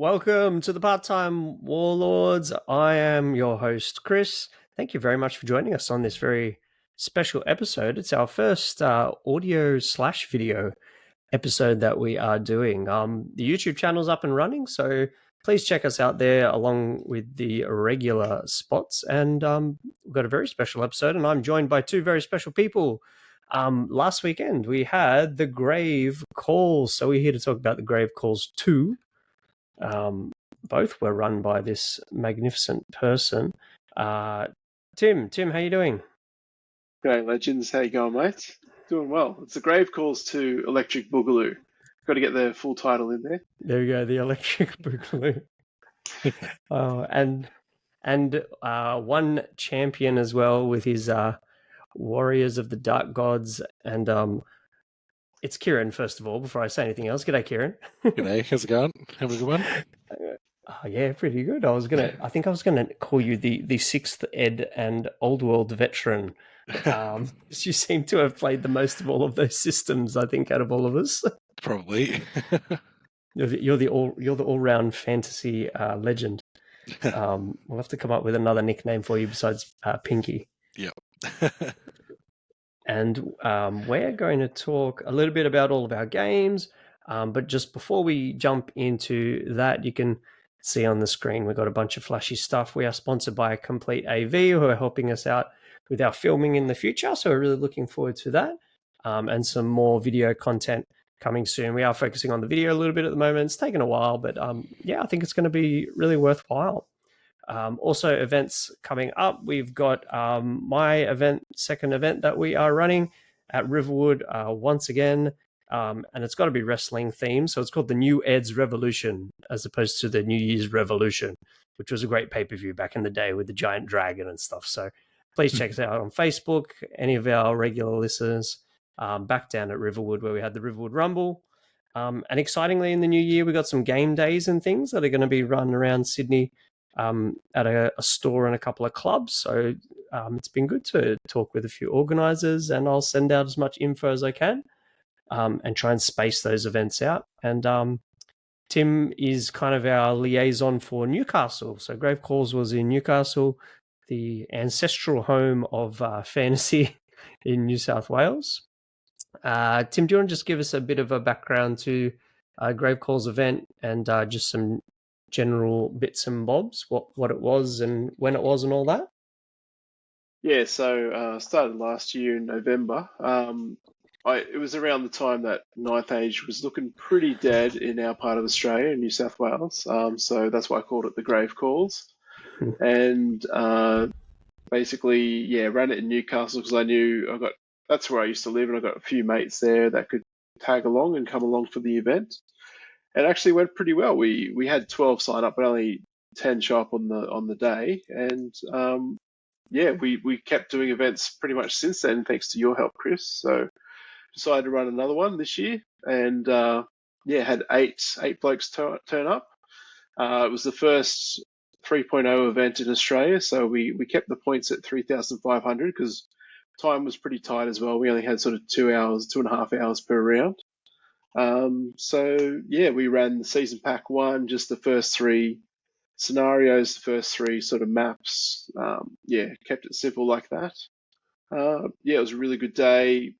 Welcome to the Part-Time Warlords. I am your host, Chris. Thank you very much for joining us on this very special episode. It's our first audio/video episode that we are doing. The YouTube channel's up and running, so please check us out there along with the regular spots. And we've got a very special episode, and I'm joined by two very special people. Last weekend, we had the Grave Calls, so we're here to talk about the Grave Calls 2. Both were run by this magnificent person. Tim, how you doing? G'day, legends. How you going, mate? Doing well. It's the Grave Calls to Electric Boogaloo. Got to get the full title in there. There you go, the Electric Boogaloo. And one champion as well with his Warriors of the Dark Gods. And it's Kieran, first of all, before I say anything else. G'day, Kieran. G'day, how's it going? Having a good one? Yeah, pretty good. I think I was gonna call you the sixth Ed and Old World veteran. You seem to have played the most of all of those systems, I think, out of all of us. Probably. You're the all-round fantasy legend. We'll have to come up with another nickname for you besides Pinky. Yep. And we're going to talk a little bit about all of our games. But just before we jump into that, you can see on the screen we've got a bunch of flashy stuff. We are sponsored by Complete AV, who are helping us out with our filming in the future. So we're really looking forward to that. And some more video content coming soon. We are focusing on the video a little bit at the moment. It's taken a while, but yeah, I think it's going to be really worthwhile. Also, events coming up. We've got my second event that we are running at Riverwood once again. And it's got to be wrestling themed. So it's called the New Ed's Revolution as opposed to the New Year's Revolution, which was a great pay-per-view back in the day with the giant dragon and stuff. So please check us out on Facebook, any of our regular listeners, back down at Riverwood where we had the Riverwood Rumble. And excitingly in the new year, we got some game days and things that are going to be run around Sydney at a store and a couple of clubs. So it's been good to talk with a few organisers, and I'll send out as much info as I can. And try and space those events out. And Tim is kind of our liaison for Newcastle. So Grave Calls was in Newcastle, the ancestral home of fantasy in New South Wales. Tim, do you want to just give us a bit of a background to Grave Calls event and just some general bits and bobs, what it was and when it was and all that? Yeah, so started last year in November. It was around the time that Ninth Age was looking pretty dead in our part of Australia, in New South Wales. So that's why I called it the Grave Calls. And basically, yeah, ran it in Newcastle because I knew that's where I used to live, and I got a few mates there that could tag along and come along for the event. It actually went pretty well. We had 12 sign up, but only 10 show up on the day. And yeah, we kept doing events pretty much since then, thanks to your help, Chris. So decided to run another one this year, and yeah, had eight blokes turn up. It was the first 3.0 event in Australia, so we kept the points at 3,500 because time was pretty tight as well. We only had sort of 2.5 hours per round. So yeah, we ran the season pack 1, just the first 3 scenarios, the first 3 sort of maps. Yeah, kept it simple like that. Yeah, it was a really good day.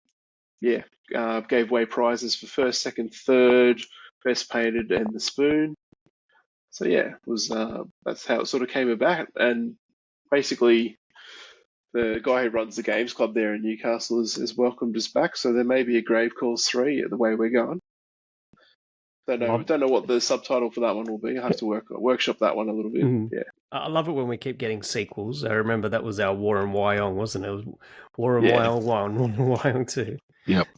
Yeah, gave away prizes for first, second, third, best painted, and the spoon. So yeah, it was that's how it sort of came about. And basically, the guy who runs the games club there in Newcastle has welcomed us back. So there may be a Grave Calls 3 the way we're going. Don't know what the subtitle for that one will be. I have to workshop that one a little bit. Yeah. I love it when we keep getting sequels. I remember that was our War in Wyong, wasn't it? It was War in Wyong 1, War in Wyong 2. Yep.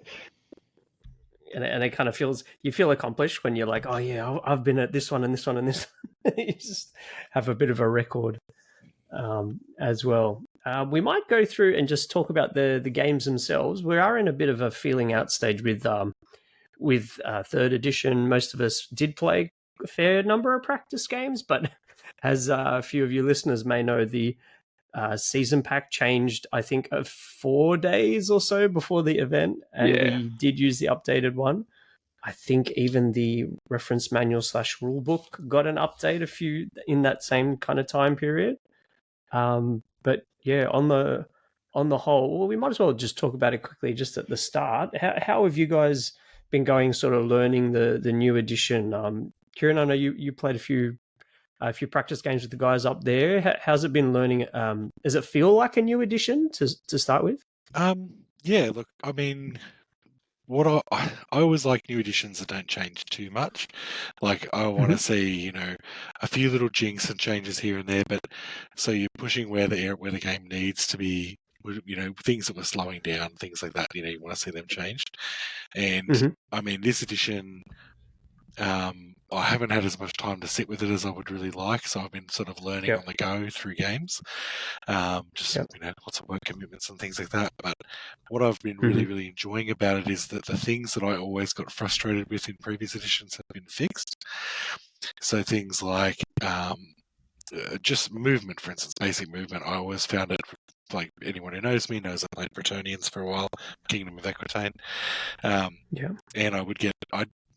And it kind of you feel accomplished when you're like, oh yeah, I've been at this one and this one and this one. You just have a bit of a record as well. We might go through and just talk about the games themselves. We are in a bit of a feeling out stage with third edition. Most of us did play a fair number of practice games, but as a few of you listeners may know, the season pack changed, I think, 4 days or so before the event, and we did use the updated one. I think even the reference manual / rulebook got an update in that same kind of time period. But yeah, on the whole, well, we might as well just talk about it quickly just at the start. How have you guys been going, sort of learning the new edition? Kieran, I know you played a few practice games with the guys up there. How's it been learning? Does it feel like a new edition to start with? Yeah, look, I mean, what I always like new editions that don't change too much. Like, I want to see, a few little jinks and changes here and there, but so you're pushing where the game needs to be, things that were slowing down, things like that, you want to see them changed. And I mean, this edition, I haven't had as much time to sit with it as I would really like, so I've been sort of learning on the go through games. Lots of work commitments and things like that. But what I've been really, really enjoying about it is that the things that I always got frustrated with in previous editions have been fixed. So things like just movement, for instance, basic movement. I always found it, like anyone who knows me knows I played Bretonnians for a while, Kingdom of Aquitaine. And I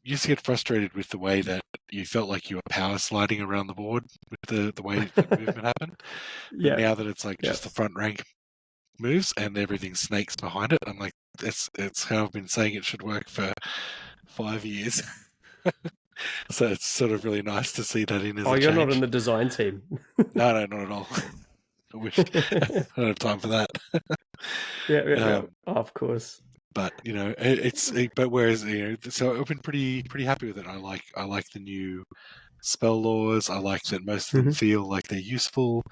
used to get frustrated with the way that you felt like you were power sliding around the board with the way the movement happened. But now that it's like just the front rank moves and everything snakes behind it, I'm like, it's how I've been saying it should work for 5 years. So it's sort of really nice to see that in as a change. You're not in the design team. No, not at all. I wish I don't have time for that. Of course. But so I've been pretty happy with it. I like the new spell laws. I like that most of them feel like they're useful.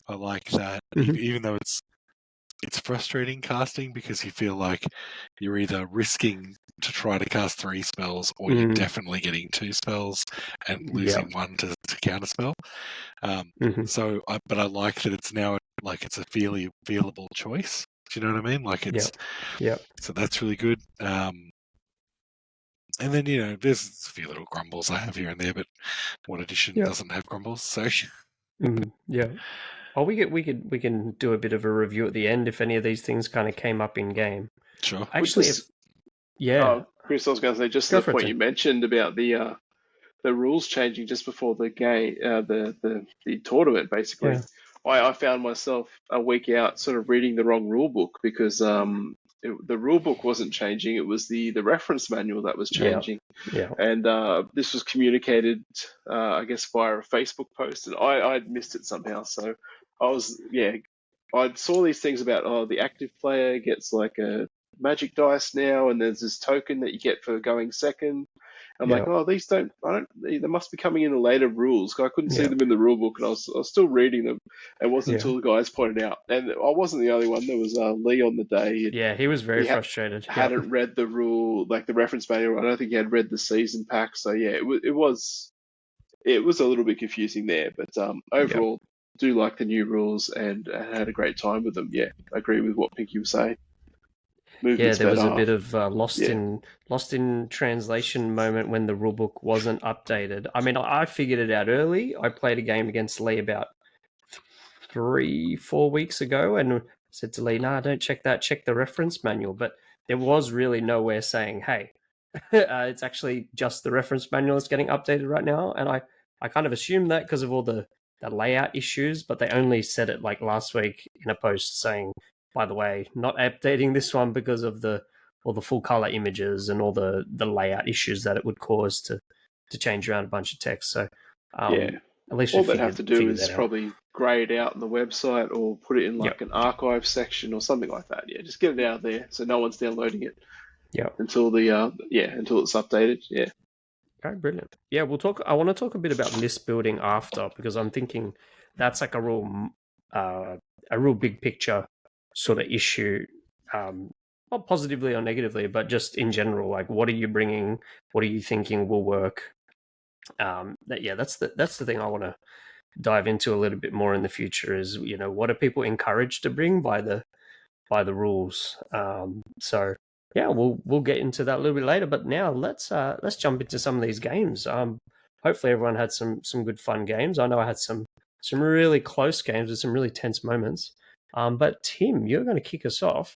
I like that even though it's frustrating casting because you feel like you're either risking to try to cast 3 spells or you're definitely getting 2 spells and losing one to counterspell. But I like that it's now like it's a feelable choice. Do you know what I mean? Like it's so that's really good. And then there's a few little grumbles I have here and there, but what edition doesn't have grumbles? So Oh, we can do a bit of a review at the end if any of these things kind of came up in game. Sure. Actually, Chris, I was going to say just the point you mentioned about the rules changing just before the game, the tournament, basically. I found myself a week out sort of reading the wrong rule book because the rule book wasn't changing. It was the reference manual that was changing. And this was communicated, I guess, via a Facebook post, and I'd missed it somehow. So I saw these things about, the active player gets like a magic dice now, and there's this token that you get for going second. I'm like, they must be coming in the later rules. I couldn't see them in the rule book, and I was still reading them. It wasn't until the guys pointed out, and I wasn't the only one. There was Lee on the day. He was very frustrated. Hadn't read the rule, like the reference manual. I don't think he had read the season pack. So it was a little bit confusing there. But overall, do like the new rules and had a great time with them. Yeah, I agree with what Pinky was saying. There was a bit of lost in translation moment when the rulebook wasn't updated. I mean, I figured it out early. I played a game against Lee about 3-4 weeks ago and said to Lee, "Nah, don't check that. Check the reference manual." But there was really nowhere saying, "Hey, it's actually just the reference manual that's getting updated right now." And I kind of assumed that because of all the layout issues, but they only said it like last week in a post saying, by the way, not updating this one because of all the full color images and all the layout issues that it would cause to change around a bunch of text. So at least all they have to do is probably grey it out on the website or put it in like an archive section or something like that. Yeah, just get it out there so no one's downloading it. Until until it's updated. Yeah. Okay, brilliant. Yeah, I want to talk a bit about list building after because I'm thinking that's like a real big picture sort of issue, not positively or negatively, but just in general, like what are you bringing? What are you thinking will work? That's the thing I want to dive into a little bit more in the future is, what are people encouraged to bring by the rules? So we'll get into that a little bit later, but now let's jump into some of these games. Hopefully everyone had some good fun games. I know I had some really close games with some really tense moments. But Tim, you're going to kick us off.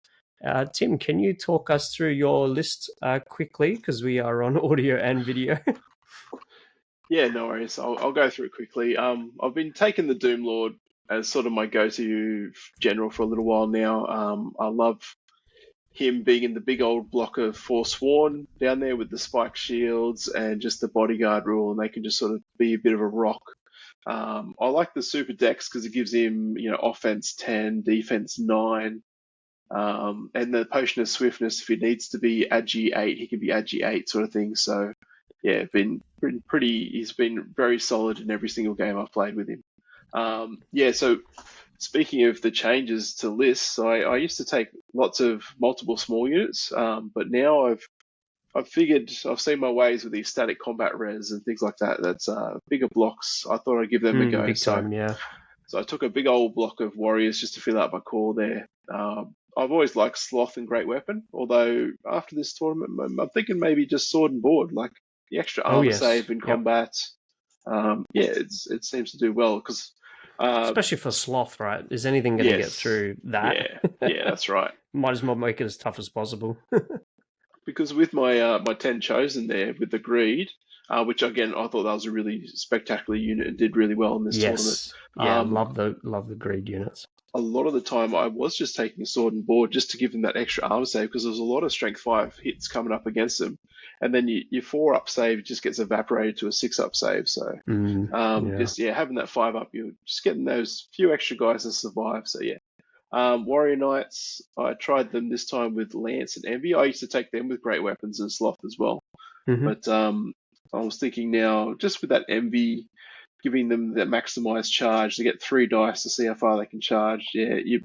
Tim, can you talk us through your list quickly, because we are on audio and video? Yeah, no worries. I'll go through it quickly. I've been taking the Doom Lord as sort of my go-to general for a little while now. I love him being in the big old block of Forsworn down there with the spike shields and just the bodyguard rule, and they can just sort of be a bit of a rock. I like the super dex because it gives him, offense 10, defense 9, and the potion of swiftness. If he needs to be agi 8, he can be agi 8 sort of thing. So yeah, been pretty. He's been very solid in every single game I've played with him. So speaking of the changes to lists, I used to take lots of multiple small units, but now I've figured I've seen my ways with these static combat res and things like that. That's bigger blocks. I thought I'd give them a go. Big time, yeah. So I took a big old block of warriors just to fill out my core there. I've always liked Sloth and Great Weapon, although after this tournament, I'm thinking maybe just Sword and Board, like the extra armor save in combat. It seems to do well because especially for Sloth, right? Is anything going to get through that? Yeah, that's right. Might as well make it as tough as possible. Because with my my 10 chosen there with the greed, which again I thought that was a really spectacular unit and did really well in this tournament. Yeah, love the greed units. A lot of the time I was just taking a Sword and Board just to give them that extra armor save because there's a lot of strength 5 hits coming up against them, and then your 4-up save just gets evaporated to a 6-up save. So having that 5-up, you're just getting those few extra guys to survive. So yeah. Warrior Knights, I tried them this time with Lance and Envy. I used to take them with Great Weapons and Sloth as well. But I was thinking now, just with that Envy, giving them that maximized charge, to get 3 dice to see how far they can charge. Yeah, you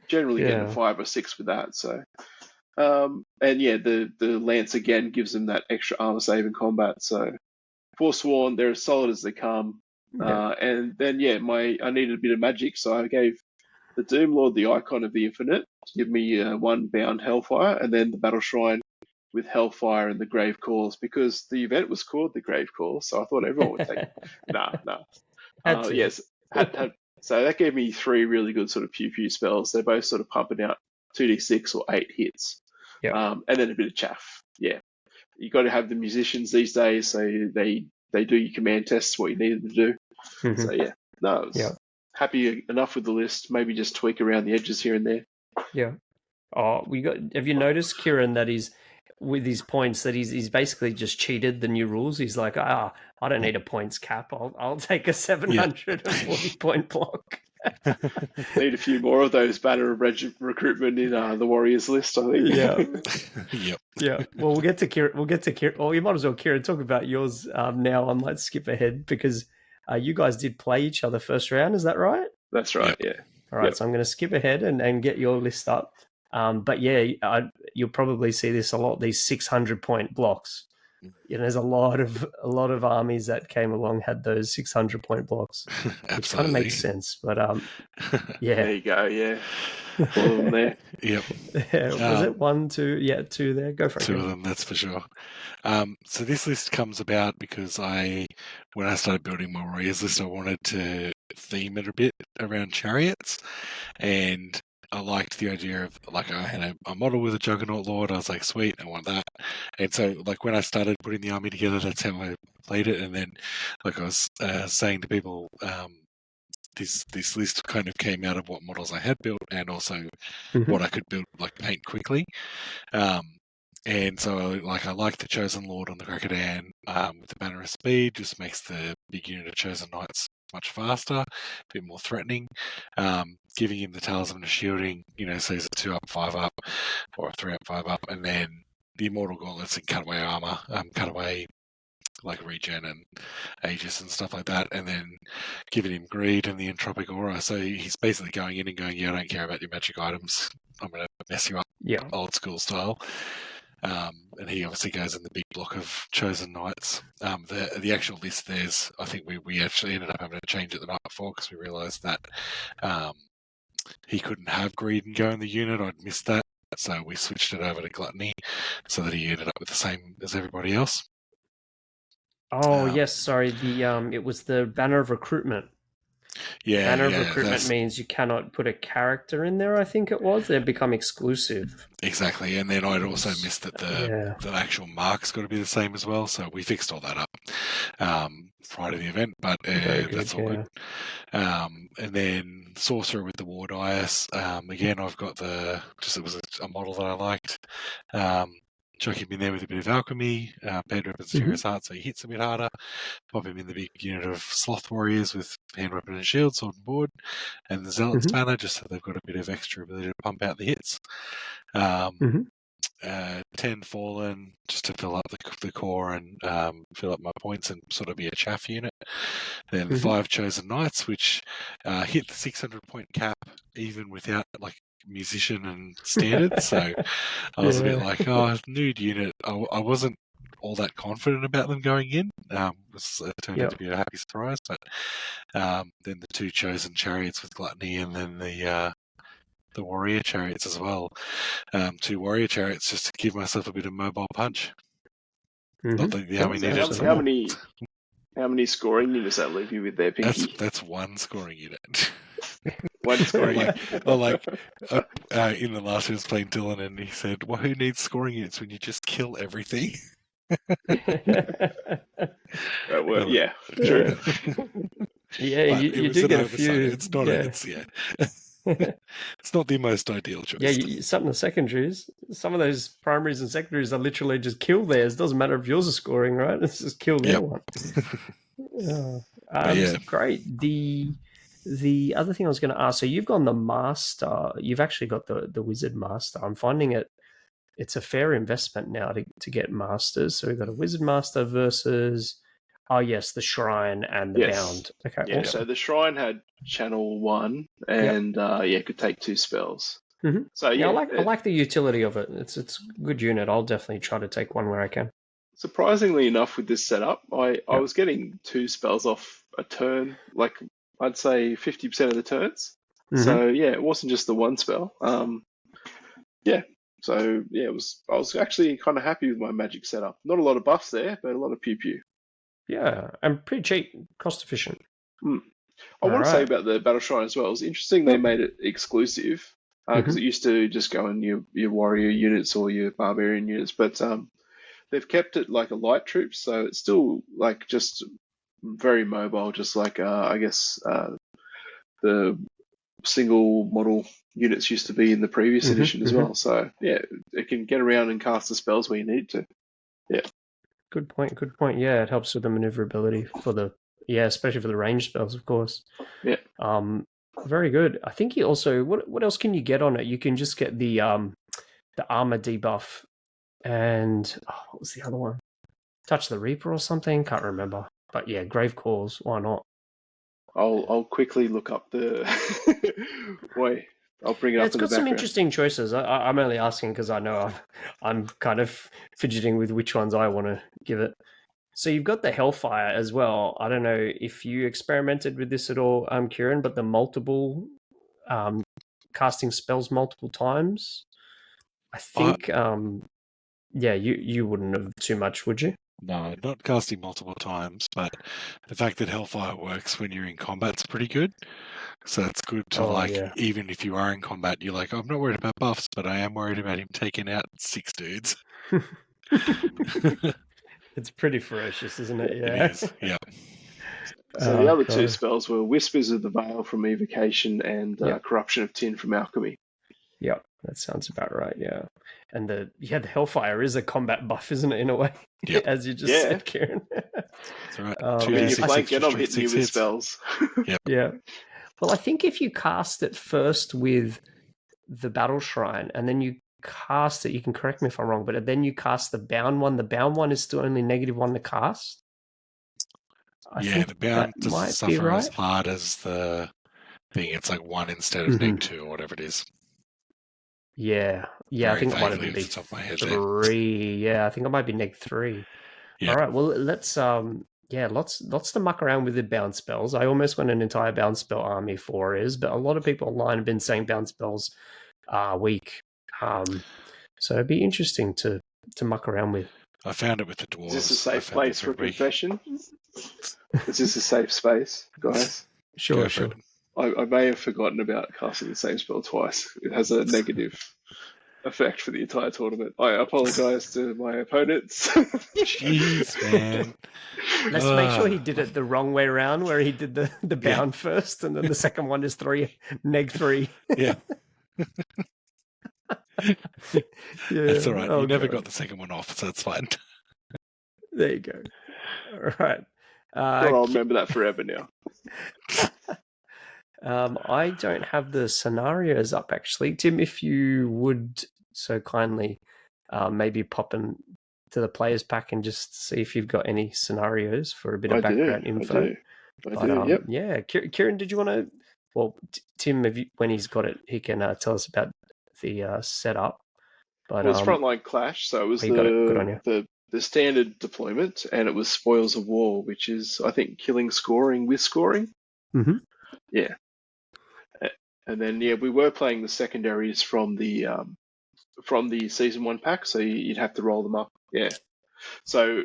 generally get a 5 or 6 with that. So, the Lance again gives them that extra armor save in combat. So, Forsworn, they're as solid as they come. And then I needed a bit of magic, so I gave the Doom Lord the Icon of the Infinite to give me 1 bound Hellfire, and then the Battle Shrine with Hellfire and the Grave Calls, because the event was called the Grave Calls, so I thought everyone would take it. No. So that gave me 3 really good sort of pew spells. They're both sort of pumping out 2d6 or 8 hits. And then a bit of chaff. Yeah. You got to have the musicians these days, so they do your command tests, what you needed to do. So yeah. No, happy enough with the list. Maybe just tweak around the edges here and there. Yeah. Oh, have you noticed, Kieran, that he's with his points that he's basically just cheated the new rules? He's like, I don't need a points cap. I'll take a 740 point block. Need a few more of those banner of recruitment in the Warriors list, I think. Yeah. Yeah. Well, we'll get to Kieran. Well, you might as well, Kieran, talk about yours now. I might skip ahead because you guys did play each other first round. Is that right? That's right. Yeah. All right. So I'm going to skip ahead and get your list up. But you'll probably see this a lot. These 600 point blocks. There's a lot of armies that came along had those 600 point blocks. Absolutely. Which kind of makes sense. But there you go. Yeah, all of them there. Yep. Was it 1, 2? Yeah, 2 there. Go for it. 2 of them, that's for sure. So this list comes about because when I started building my Warriors list, I wanted to theme it a bit around chariots, and I liked the idea of, like, I had a model with a Juggernaut Lord. I was like, sweet, I want that. And so, like, when I started putting the army together, that's how I played it. And then, like I was saying to people, this list kind of came out of what models I had built and also what I could build, like, paint quickly. And so, like, I like the Chosen Lord on the Crocodile with the Banner of Speed. Just makes the big unit of Chosen Knights much faster, a bit more threatening. Giving him the Talisman of Shielding, so he's a 2-up, 5-up, or a 3-up, 5-up, and then the Immortal Gauntlets and Cutaway Armor, Cutaway, like Regen and Aegis and stuff like that, and then giving him Greed and the Entropic Aura. So he's basically going in and going, I don't care about your magic items. I'm going to mess you up, old school style. And he obviously goes in the big block of Chosen Knights. The actual list, I think we actually ended up having to change it the night before because we realised that he couldn't have Greed and go in the unit. I'd missed that. So we switched it over to Gluttony so that he ended up with the same as everybody else. Oh, yes, sorry. It was the Banner of Recruitment. Yeah, Banner of yeah, recruitment that's means you cannot put a character in there, I think it was. They become exclusive. exactly. And then I'd also missed that Yeah. the actual mark's got to be the same as well. So we fixed all that up prior to the event, but Very good, that's all good. And then Sorcerer with the War Dice. Again, I've got it was a model that I liked. Chuck him in there with a bit of alchemy, band weapons, serious heart, so he hits a bit harder. Pop him in the big unit of sloth warriors with hand weapon and shield, sword and board, and the zealot's banner, just so they've got a bit of extra ability to pump out the hits. 10 fallen, just to fill up the core and fill up my points and sort of be a chaff unit. Then 5 chosen knights, which hit the 600 point cap even without like musician and standard. So I was a bit like, nude unit. I wasn't all that confident about them going in. It turned out to be a happy surprise. But then the 2 chosen chariots with gluttony, and then the warrior chariots as well. 2 warrior chariots just to give myself a bit of mobile punch. Not the army needed. How many scoring units that leave you with there, Pinky? That's 1 scoring unit. 1 scoring unit. In the last we was playing Dylan, and he said, "Well, who needs scoring units when you just kill everything?" Yeah, true. Yeah, you do get a few. It's not. It's not the most ideal choice. Yeah, some of the secondaries, some of those primaries and secondaries are literally just kill theirs. Doesn't matter if yours are scoring, right? It's just kill their one. Great. The other thing I was going to ask, so you've gone the master. You've actually got the wizard master. I'm finding it's a fair investment now to get masters. So we've got a wizard master versus the shrine and the bound. Okay. Yeah, awesome. So the shrine had channel 1 and could take 2 spells. So I like the utility of it. It's a good unit. I'll definitely try to take one where I can. Surprisingly enough, with this setup, I was getting 2 spells off a turn, like I'd say 50% of the turns. So it wasn't just the 1 spell. So I was actually kind of happy with my magic setup. Not a lot of buffs there, but a lot of pew pew. Yeah, and pretty cheap, cost efficient. I want to say about the Battle Shrine as well. It was interesting they made it exclusive because it used to just go in your warrior units or your barbarian units, but they've kept it like a light troop, so it's still like just very mobile, just like the single model units used to be in the previous edition as well. So it can get around and cast the spells where you need to. Yeah. Good point. Yeah, it helps with the maneuverability especially for the ranged spells, of course. Yeah. Very good. I think you also what else can you get on it? You can just get the armor debuff and what was the other one? Touch the Reaper or something? Can't remember. But yeah, Grave Calls. Why not? I'll quickly look up the. Wait, I'll bring it up. It's got some interesting choices. I'm only asking because I know I'm kind of fidgeting with which ones I want to give it. So you've got the Hellfire as well. I don't know if you experimented with this at all, Kieran, but the multiple casting spells multiple times. I think, you wouldn't have too much, would you? No, not casting multiple times, but the fact that Hellfire works when you're in combat's pretty good. So it's good to even if you are in combat, you're like, I'm not worried about buffs, but I am worried about him taking out 6 dudes. It's pretty ferocious, isn't it? Yeah. It is, yeah. So the other 2 spells were Whispers of the Veil from Evocation and Corruption of Tin from Alchemy. Yep, that sounds about right, yeah. And the Hellfire is a combat buff, isn't it, in a way? Yep. As you just said, Kieran. That's right. When you flank it, I'm hitting you with spells. Yeah. Well, I think if you cast it first with the Battle Shrine and then you cast it, you can correct me if I'm wrong, but then you cast the bound one. The bound one is still only -1 to cast. I think the bound doesn't suffer as hard as the thing. It's like 1 instead of -2 or whatever it is. Yeah. I think it might even be 3. Yeah, I think it might be -3. Yeah. All right. Well, let's lots to muck around with the bound spells. I almost went an entire bound spell army for but a lot of people online have been saying bound spells are weak. So it'd be interesting to muck around with. I found it with the dwarves. Is this a safe place for confession? Is this a safe space, guys? Sure, Go for sure. it. I may have forgotten about casting the same spell twice. It has a negative effect for the entire tournament. I apologize to my opponents. Jeez, man. Let's make sure he did it the wrong way around, where he did the bound first, and then the second one is -3. Yeah. Yeah. That's all right. Oh, You never God. got the second one off, so it's fine. There you go. All right. Sure, I'll remember that forever now. I don't have the scenarios up, actually. Tim, if you would so kindly maybe pop in to the players pack and just see if you've got any scenarios for a bit of background info. I do, yep. Yeah, Kieran, did you want to? Well, Tim, when he's got it, he can tell us about the setup. But Well, it's Frontline Clash, so it was you got it. Good on you. the standard deployment, and it was Spoils of War, which is, I think, killing scoring with scoring. Mm-hmm. Yeah. And then, we were playing the secondaries from the Season 1 pack, so you'd have to roll them up. Yeah. So,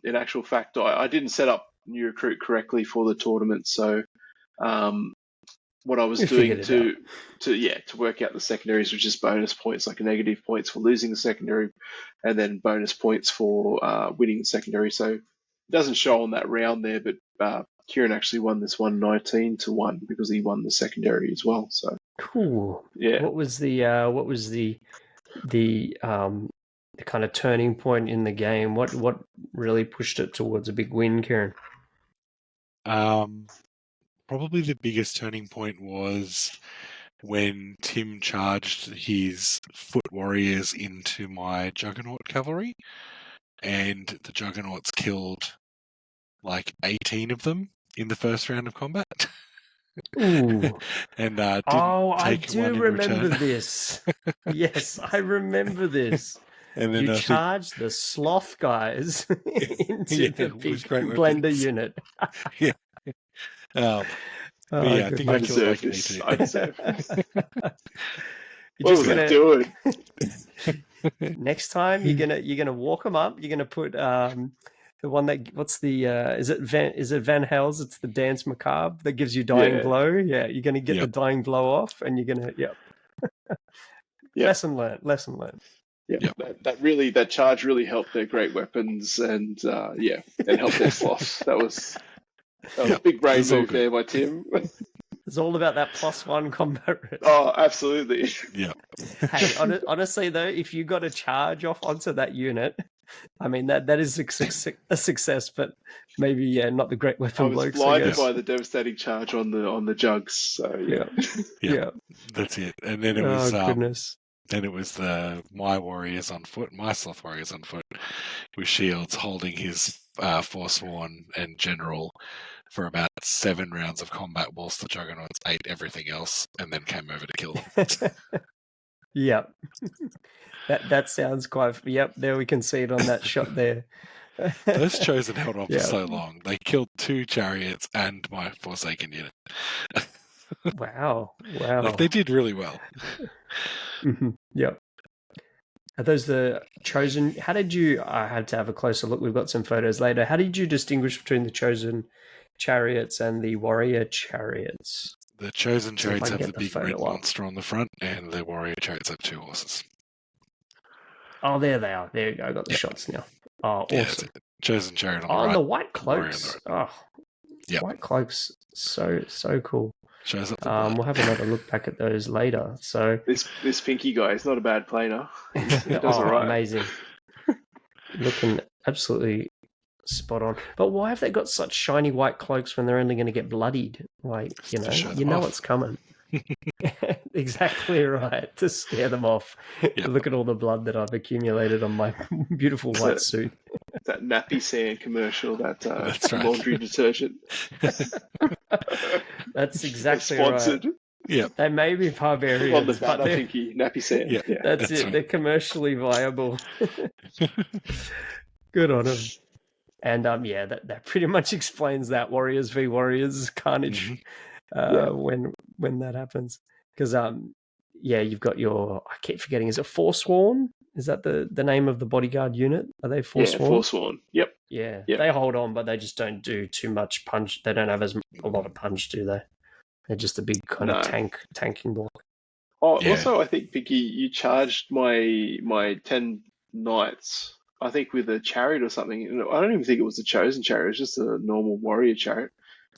in actual fact, I didn't set up New Recruit correctly for the tournament, so what I was doing to work out the secondaries was just bonus points, like a negative points for losing the secondary, and then bonus points for winning the secondary. So it doesn't show on that round there, but Kieran actually won this one 19-1 because he won the secondary as well. So cool. Yeah. What was the kind of turning point in the game? What really pushed it towards a big win, Kieran? Probably the biggest turning point was when Tim charged his foot warriors into my Juggernaut cavalry, and the Juggernauts killed like 18 of them in the first round of combat. Ooh. And I do remember this. Yes, I remember this. And then you charged the sloth guys into the big blender unit. Yeah. I think I killed like 18. I deserve this. What was I doing? Next time you're gonna walk them up. You're gonna put the one that is it Van Hels? It's the Dance Macabre that gives you Dying Blow. Yeah, you're gonna get the Dying Blow off, and you're gonna Lesson learned. Yeah, that charge really helped their great weapons, and it helped their sloths. That was a big brain move there by Tim. It's all about that +1 combat risk. Oh, absolutely. Yeah. Hey, honestly though, if you got a charge off onto that unit, I mean that is a success, but maybe not the great weapon blokes. I was blinded by the devastating charge on the jugs. So yeah, that's it. And then it was goodness. Then it was my warriors on foot, my sloth warriors on foot, with shields holding his Forsworn and general for about 7 rounds of combat, whilst the Juggernauts ate everything else and then came over to kill them. Yep. That sounds quite. Yep, there we can see it on that shot there. Those Chosen held on for so long. They killed 2 chariots and my Forsaken unit. Wow. Like, they did really well. Mm-hmm. Yep. Are those the Chosen? How did you? I had to have a closer look. We've got some photos later. How did you distinguish between the Chosen chariots and the warrior chariots? The Chosen chariots have the big red monster on the front, and the warrior chariots have 2 horses. Oh, there they are. There you go. I got the shots now. Oh, awesome. Chosen chariot on the right. right. And the white cloaks. White cloaks. So cool. Shows up we'll have another look back at those later. So this Pinky guy is not a bad planer. He does all right. Amazing. Looking absolutely spot on. But why have they got such shiny white cloaks when they're only going to get bloodied? Like, you know what's coming. Exactly right. To scare them off. Yep. Look at all the blood that I've accumulated on my beautiful white suit. That Nappy Sand commercial, that's right. Laundry detergent. That's exactly sponsored. Right. Yeah, they may be barbarians, on the but Nappy Sand. Yeah, that's it. Right. They're commercially viable. Good on them. And that pretty much explains that Warriors v Warriors carnage when that happens. Because you've got I keep forgetting. Is it Forsworn? Is that the name of the bodyguard unit? Are they Forsworn? Yeah, Forsworn. Yep. Yeah, Yeah. they hold on, but they just don't do too much punch. They don't have a lot of punch, do they? They're just a big kind of No. tanking block. Oh, Yeah. also, I think, Vicky, you charged my 10 knights, I think, with a chariot or something. I don't even think it was a chosen chariot. It was just a normal warrior chariot.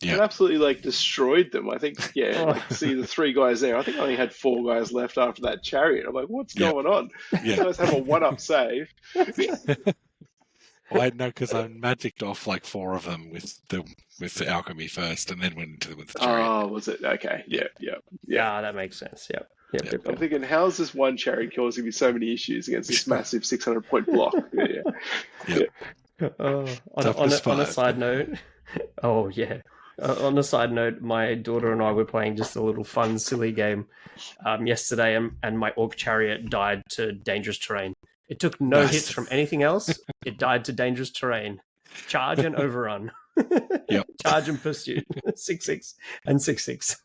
Yeah. And absolutely, like, destroyed them. I think, yeah, Oh. like, see the 3 guys there. I think I only had 4 guys left after that chariot. I'm like, what's Yeah. going on? You Yeah. guys have a 1-up save. Well, I know because I magicked off like 4 of them with the alchemy first, and then went into with the chariot. Oh, was it? Okay, yeah. Yeah, that makes sense. Yep. Yeah. I'm thinking, how's this one chariot causing me so many issues against this massive 600-point block? On Toughness a 5. side note, oh yeah. On a side note, my daughter and I were playing just a little fun, silly game yesterday, and my orc chariot died to dangerous terrain. It took no Nice. hits from anything else. It died to dangerous terrain. Charge and overrun. Yep. Charge and pursuit. 6-6 and 6-6.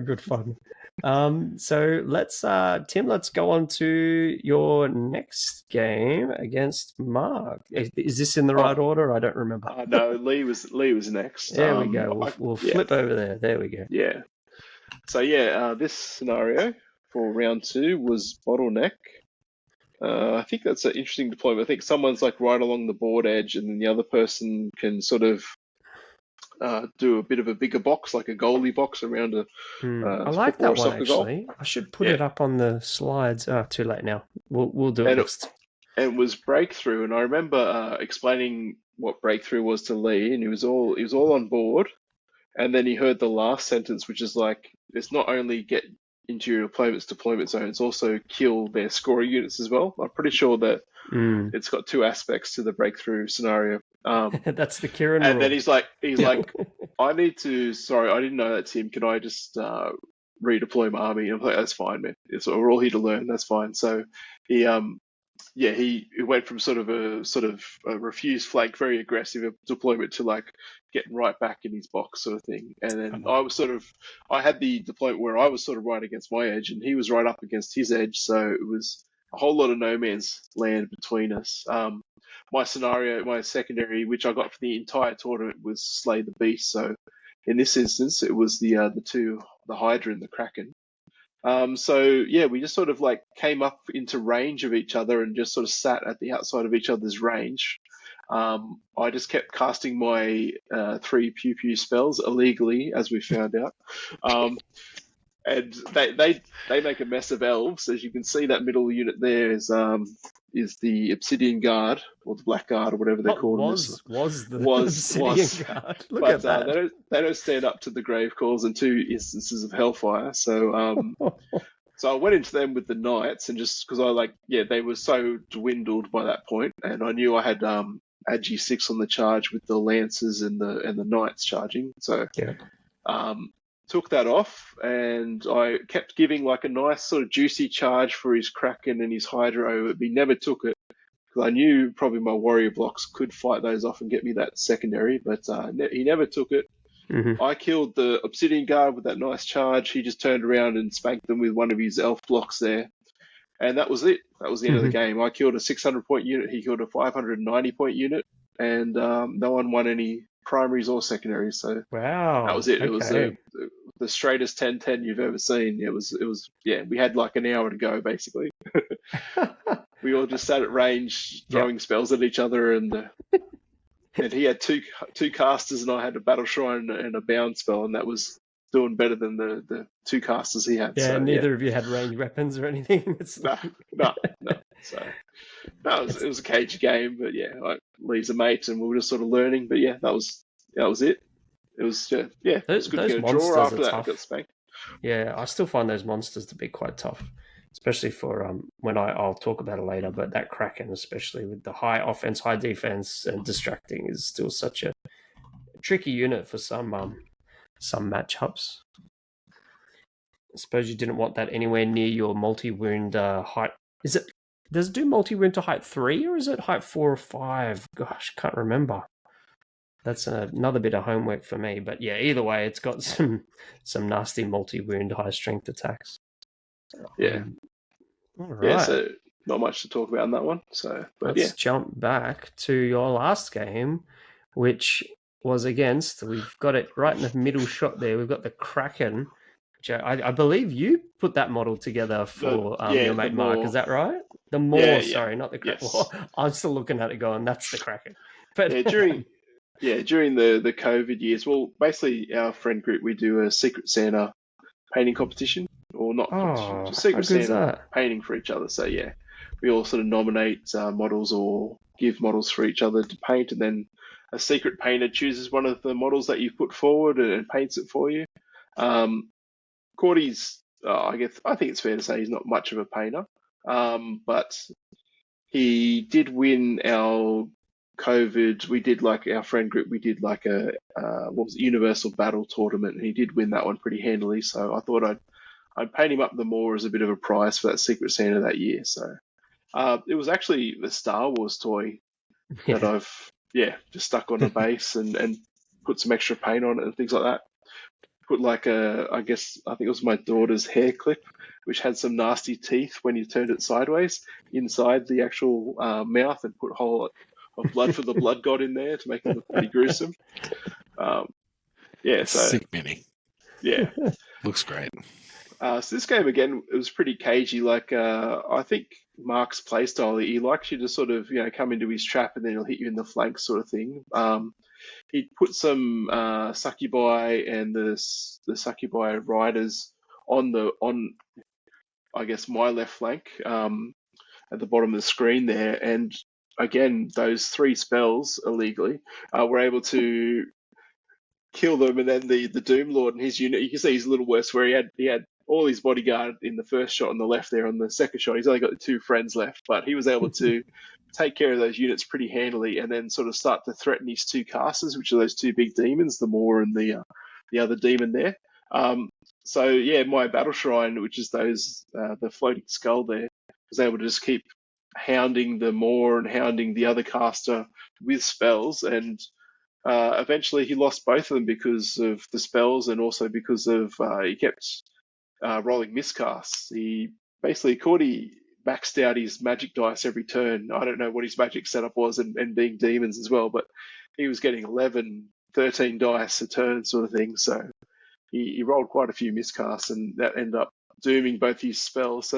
Good fun. So let's Tim, let's go on to your next game against Mark. Is this in the right order? I don't remember. No, Lee was next. There we go. We'll flip over there. There we go. Yeah. So this scenario for round 2 was bottleneck. I think that's an interesting deployment. I think someone's like right along the board edge, and then the other person can sort of do a bit of a bigger box, like a goalie box around a. I like that one actually. Goal. I should put it up on the slides. Too late now. We'll do it next. And it was breakthrough, and I remember explaining what breakthrough was to Lee, and he was all on board. And then he heard the last sentence, which is like, it's not only get into your opponent's deployment zone, it's also kill their scoring units as well. I'm pretty sure that it's got 2 aspects to the breakthrough scenario. That's the Kieran and rule. then he's like, I need to, sorry, I didn't know that, Tim. Can I just redeploy my army? And I'm like, that's fine, man. We're all here to learn. That's fine. So he went from sort of a refused flank, very aggressive deployment to like getting right back in his box sort of thing. And then I had the deployment where I was sort of right against my edge and he was right up against his edge. So it was a whole lot of no man's land between us. My scenario, my secondary, which I got for the entire tournament, was Slay the Beast. So in this instance, it was the Hydra and the Kraken. We just sort of like came up into range of each other and just sort of sat at the outside of each other's range. I just kept casting my 3 pew pew spells illegally, as we found out. And they make a mess of elves. As you can see, that middle unit there is the Obsidian Guard, or the Black Guard, or whatever they're called. Was Obsidian Guard. Look at that. They don't stand up to the grave calls in 2 instances of Hellfire. So so I went into them with the Knights, and just because they were so dwindled by that point, and I knew I had Agi 6 on the charge with the Lancers and the Knights charging. So took that off, and I kept giving like a nice sort of juicy charge for his Kraken and his Hydra, but he never took it because I knew probably my warrior blocks could fight those off and get me that secondary, but he never took it. Mm-hmm. I killed the Obsidian Guard with that nice charge. He just turned around and spanked them with one of his elf blocks there, and that was it. That was the end of the game. I killed a 600-point unit. He killed a 590-point unit, and no one won any primaries or secondaries. So wow, that was it. Okay. It was the straightest 10-10 you've ever seen. It was we had like an hour to go basically. We all just sat at range throwing spells at each other, and he had two casters and I had a battle shrine and a bound spell, and that was doing better than the 2 casters he had. Yeah, so, neither of you had ranged weapons or anything. No. So no, it was a cagey game, but Lee's a mate and we were just sort of learning. But that was it. It was it was good to get a draw after that. Got spanked. Yeah, I still find those monsters to be quite tough, especially for when I'll talk about it later. But that Kraken, especially with the high offense, high defense, and distracting, is still such a tricky unit for some matchups. I suppose you didn't want that anywhere near your multi-wound height. Does it do multi-wound to height 3 or is it height 4 or 5? Gosh, can't remember. That's another bit of homework for me. But either way, it's got some nasty multi-wound, high-strength attacks. Yeah. All right. Yeah, so not much to talk about in that one. So, but Let's jump back to your last game, which was against, we've got it right in the middle shot there. We've got the Kraken, which I believe you put that model together for your mate Mark. Is that right? The Maw, sorry, not the Kraken. Yes. I'm still looking at it going, that's the Kraken. But during the COVID years, well, basically our friend group, we do a Secret Santa painting competition, or not competition, just Secret Santa painting for each other. So yeah, we all sort of nominate models or give models for each other to paint, and then a secret painter chooses one of the models that you've put forward and paints it for you. Cordy's, I think it's fair to say he's not much of a painter, but he did win our COVID. We did our friend group. We did a Universal Battle tournament, and he did win that one pretty handily. So I thought I'd paint him up the Maw as a bit of a prize for that Secret Santa that year. So it was actually the Star Wars toy that I've just stuck on the base and put some extra paint on it and things like that. Put I think it was my daughter's hair clip, which had some nasty teeth when you turned it sideways inside the actual mouth, and put a whole lot of blood for the blood god in there to make it look pretty gruesome. Sick mini. Yeah. Looks great. So this game, again, it was pretty cagey. I think Mark's playstyle, he likes you to sort of, come into his trap and then he'll hit you in the flank sort of thing. He'd put some succubi and the succubi riders on I guess my left flank at the bottom of the screen there, and again those 3 spells illegally were able to kill them, and then the Doom Lord and his unit, you can see he's a little worse, where he had all his bodyguard in the first shot on the left there. On the second shot he's only got 2 friends left, but he was able to take care of those units pretty handily, and then sort of start to threaten his 2 casters, which are those 2 big demons, the Maw and the other demon there. So yeah, my Battle Shrine, which is those the floating skull there, was able to just keep hounding the Maw and hounding the other caster with spells, and eventually he lost both of them because of the spells, and also because of he kept rolling miscasts. Cordy maxed out his magic dice every turn. I don't know what his magic setup was, and being demons as well, but he was getting 11, 13 dice a turn sort of thing. So he rolled quite a few miscasts, and that ended up dooming both his spells.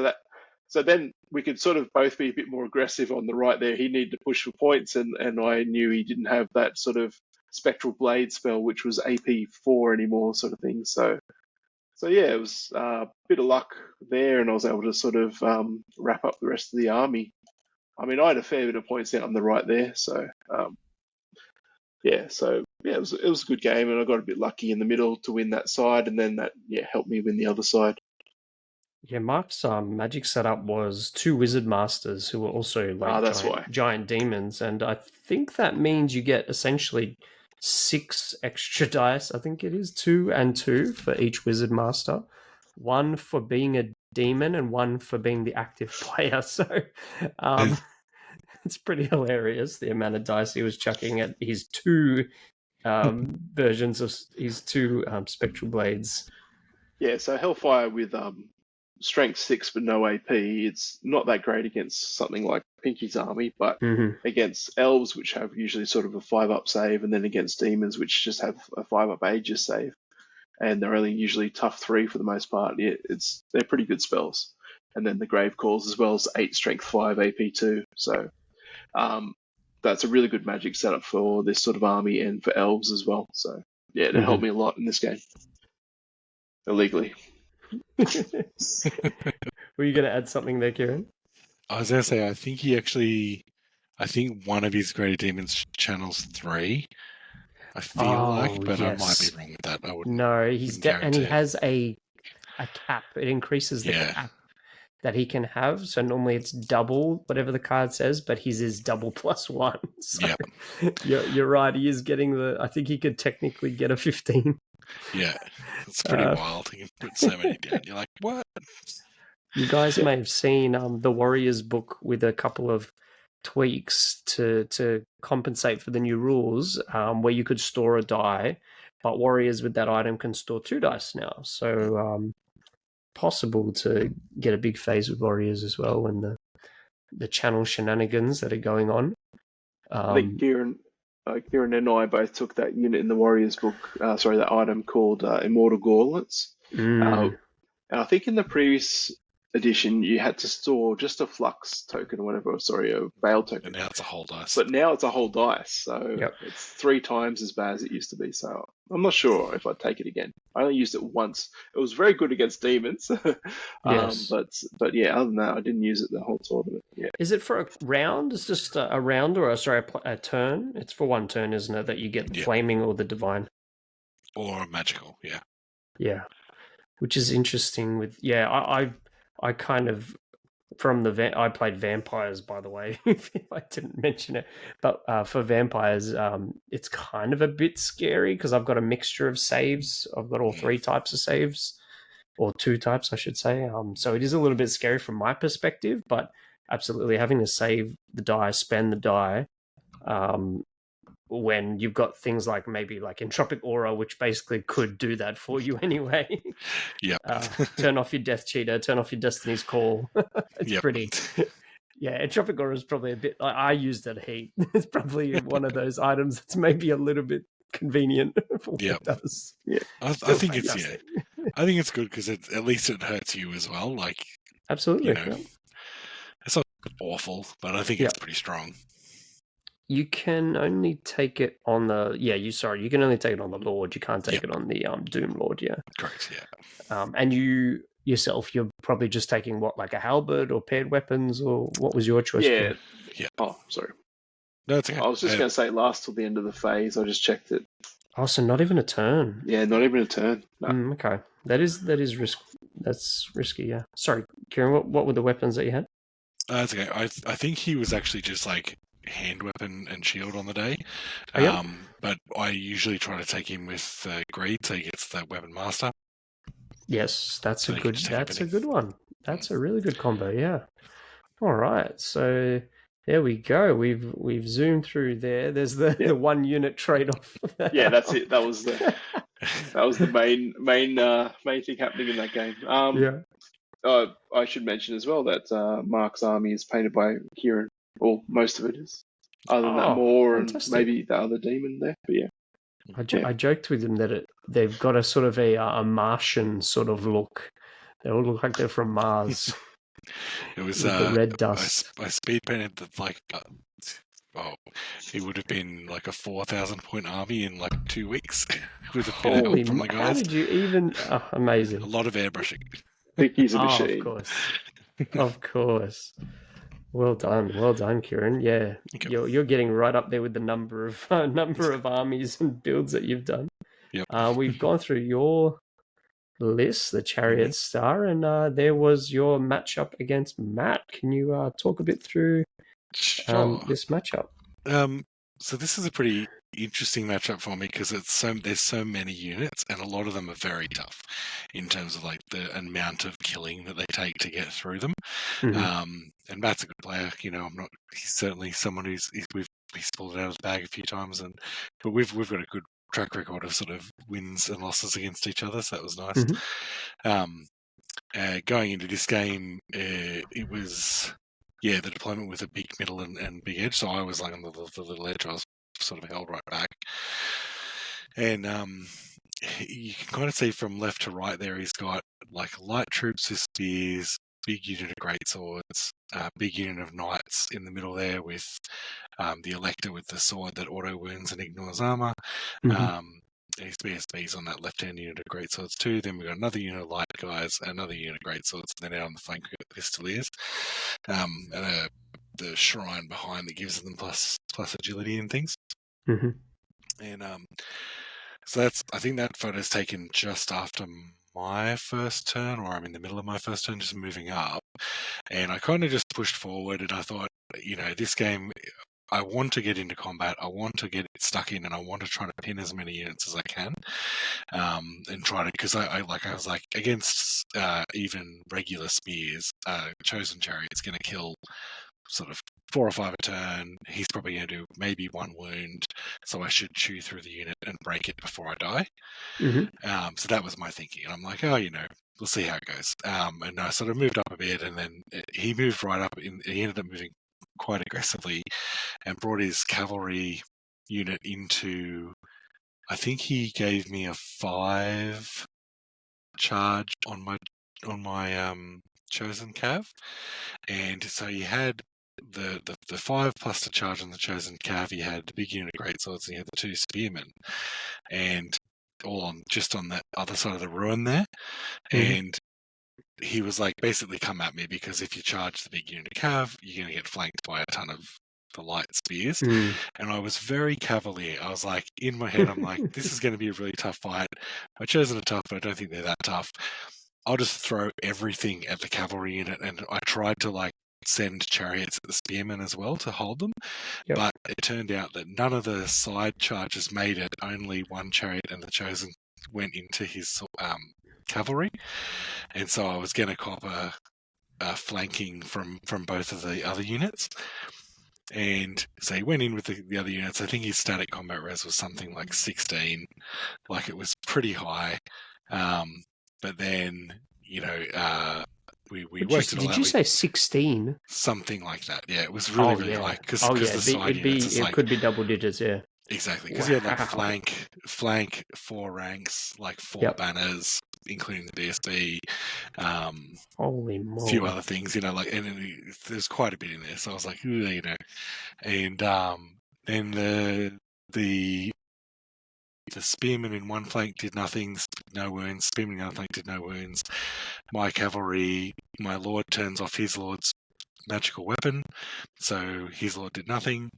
So then we could sort of both be a bit more aggressive on the right there. He needed to push for points, and I knew he didn't have that sort of Spectral Blade spell, which was AP 4 anymore, sort of thing. So yeah, it was a bit of luck there, and I was able to sort of wrap up the rest of the army. I mean, I had a fair bit of points out on the right there, so it was a good game, and I got a bit lucky in the middle to win that side, and then that helped me win the other side. Yeah, Mark's magic setup was 2 Wizard Masters who were also giant demons, and I think that means you get essentially 6 extra dice. I think it is 2 and 2 for each Wizard Master, 1 for being a demon and 1 for being the active player. So it's pretty hilarious the amount of dice he was chucking at his 2 versions of his 2 Spectral Blades. Yeah, so Hellfire with strength 6 but no AP, it's not that great against something like Pinky's army, but against elves, which have usually sort of a 5-up save, and then against demons, which just have a 5-up Aegis save, and they're only usually tough 3 for the most part. Yeah, they're pretty good spells. And then the Grave Calls as well as 8 strength 5 AP 2. So that's a really good magic setup for this sort of army and for elves as well. So yeah, it helped me a lot in this game. Illegally. Were you going to add something there, Kieran? I was going to say, I think one of his Greater Demons channels 3. I feel but I might be wrong with that. I wouldn't. No, and he has a cap. It increases the cap that he can have. So normally it's double whatever the card says, but his is double +1. So you're right. He is getting I think he could technically get a 15. Yeah, it's pretty wild. He can put so many down. You're like, what? You guys may have seen the Warriors book with a couple of tweaks to compensate for the new rules, where you could store a die, but Warriors with that item can store 2 dice now. So possible to get a big phase with Warriors as well when the channel shenanigans that are going on. I think Kieran and I both took that unit in the Warriors book. That item called Immortal Gauntlets. Mm, And I think in the previous edition, you had to store just a flux token or whatever, a veil token. And now it's a whole dice. But now it's a whole dice, so Yep. it's 3 times as bad as it used to be. So I'm not sure if I'd take it again. I only used it once. It was very good against demons. Yes. But yeah, other than that, I didn't use it the whole tournament. Yeah. Is it for a round? It's just a round or a turn? It's for one turn, isn't it? That you get the Yeah. flaming or the divine. Or magical, yeah. Yeah, which is interesting. I kind of I played vampires, by the way. If I didn't mention it, but for vampires, it's kind of a bit scary because I've got a mixture of saves. I've got all 3 types of saves, or 2 types, I should say. So it is a little bit scary from my perspective, but absolutely having to save the die, spend the die. When you've got things like maybe like Entropic Aura, which basically could do that for you anyway. Yep. Turn off your Death Cheater, turn off your Destiny's Call. It's Yep. pretty... Yeah, Entropic Aura is probably a bit... I used it a heap. It's probably one of those items that's maybe a little bit convenient for what it does. Yeah. I think fantastic. I think it's good because at least it hurts you as well. Like, absolutely. It's not awful, but I think it's pretty strong. You can only take it on the... you can only take it on the Lord. You can't take it on the Doom Lord, yeah. Correct, yeah. And you yourself, you're probably just taking what, like a halberd or paired weapons, or what was your choice? Yeah. Oh, sorry. No, it's okay. I was just going to say last till the end of the phase. I just checked it. Oh, so not even a turn. Yeah, not even a turn. No. Okay, that is risk. That's risky. Yeah. Sorry, Kieran. What were the weapons that you had? That's okay. I think he was actually just like hand weapon and shield on the day. But I usually try to take him with greed, so he gets the weapon master. Yes, that's a good one. That's a really good combo. Yeah. All right, so there we go. We've zoomed through there. There's the 1 unit trade off. Yeah, that's it. That was the main thing happening in that game. I should mention as well that Mark's army is painted by Kieran, or most of it is. Other than that, more fantastic. And maybe the other demon there. But yeah, I joked with him that they've got a sort of a Martian sort of look. They all look like they're from Mars. It was the red dust. I speed painted it would have been like a 4,000 point army in like 2 weeks with a bit of help from my guys. How did you even? Oh, amazing! A lot of airbrushing. I think he's a machine. Of course. Well done, Kieran. Yeah, you're getting right up there with the number of armies and builds that you've done. Yep. We've gone through your list, the Chariot Star, and there was your matchup against Matt. Can you talk a bit through this matchup? So this is a pretty interesting matchup for me because there's so many units, and a lot of them are very tough in terms of like the amount of killing that they take to get through them. And Matt's a good player. He's certainly someone he's pulled it out of the bag a few times, but we've got a good track record of sort of wins and losses against each other, so that was nice. Going into this game, it was the deployment with a big middle and big edge, so I was like on the little edge. I was sort of held right back, and you can kind of see from left to right there he's got like light troops with spears, big unit of greatswords, big unit of knights in the middle there with the Elector with the sword that auto wounds and ignores armor. His BSBs on that left-hand unit of greatswords too. Then we've got another unit of light guys, another unit of greatswords, and then out on the flank we've got the Pistoliers, and the shrine behind that gives them plus agility and things. And so I think that photo's taken just after my first turn, or I'm in the middle of my first turn, just moving up. And I kind of just pushed forward, and I thought, this game, I want to get into combat, I want to get stuck in, and I want to try to pin as many units as I can, and try to, because I was like, against even regular spears, Chosen Chariot's going to kill sort of 4 or 5 a turn. He's probably going to do maybe 1 wound, so I should chew through the unit and break it before I die. So that was my thinking, and I'm like, oh, we'll see how it goes. And I sort of moved up a bit, and then he moved right up. He ended up moving quite aggressively, and brought his cavalry unit into. I think he gave me a 5 charge on my chosen cav, and so he had the 5 plus the charge on the chosen cav. He had the big unit of greatswords, and he had the 2 spearmen, and all on that other side of the ruin there. And he was like, basically, come at me, because if you charge the big unit of cav, you're going to get flanked by a ton of the light spears. And I was very cavalier. I was like, in my head, I'm like, this is going to be a really tough fight. My chosen are tough, but I don't think they're that tough. I'll just throw everything at the cavalry unit, and I tried to send chariots at the spearmen as well to hold them. But it turned out that none of the side charges made it. Only 1 chariot and the chosen went into his cavalry, and so I was going to cop a flanking from both of the other units. And so he went in with the other units. I think his static combat res was something like 16. It was pretty high. But then, we worked it all out. Did you say 16? Something like that. Yeah, it was really, really high. Because the side units, it could be double digits, yeah. Exactly, because he had flank 4 ranks, 4 banners, including the BSB. Holy moly. A few other things, and there's quite a bit in there. So I was like, and then the spearmen in one flank did nothing, no wounds. Spearmen in the other flank did no wounds. My cavalry, my lord turns off his lord's magical weapon, so his lord did nothing.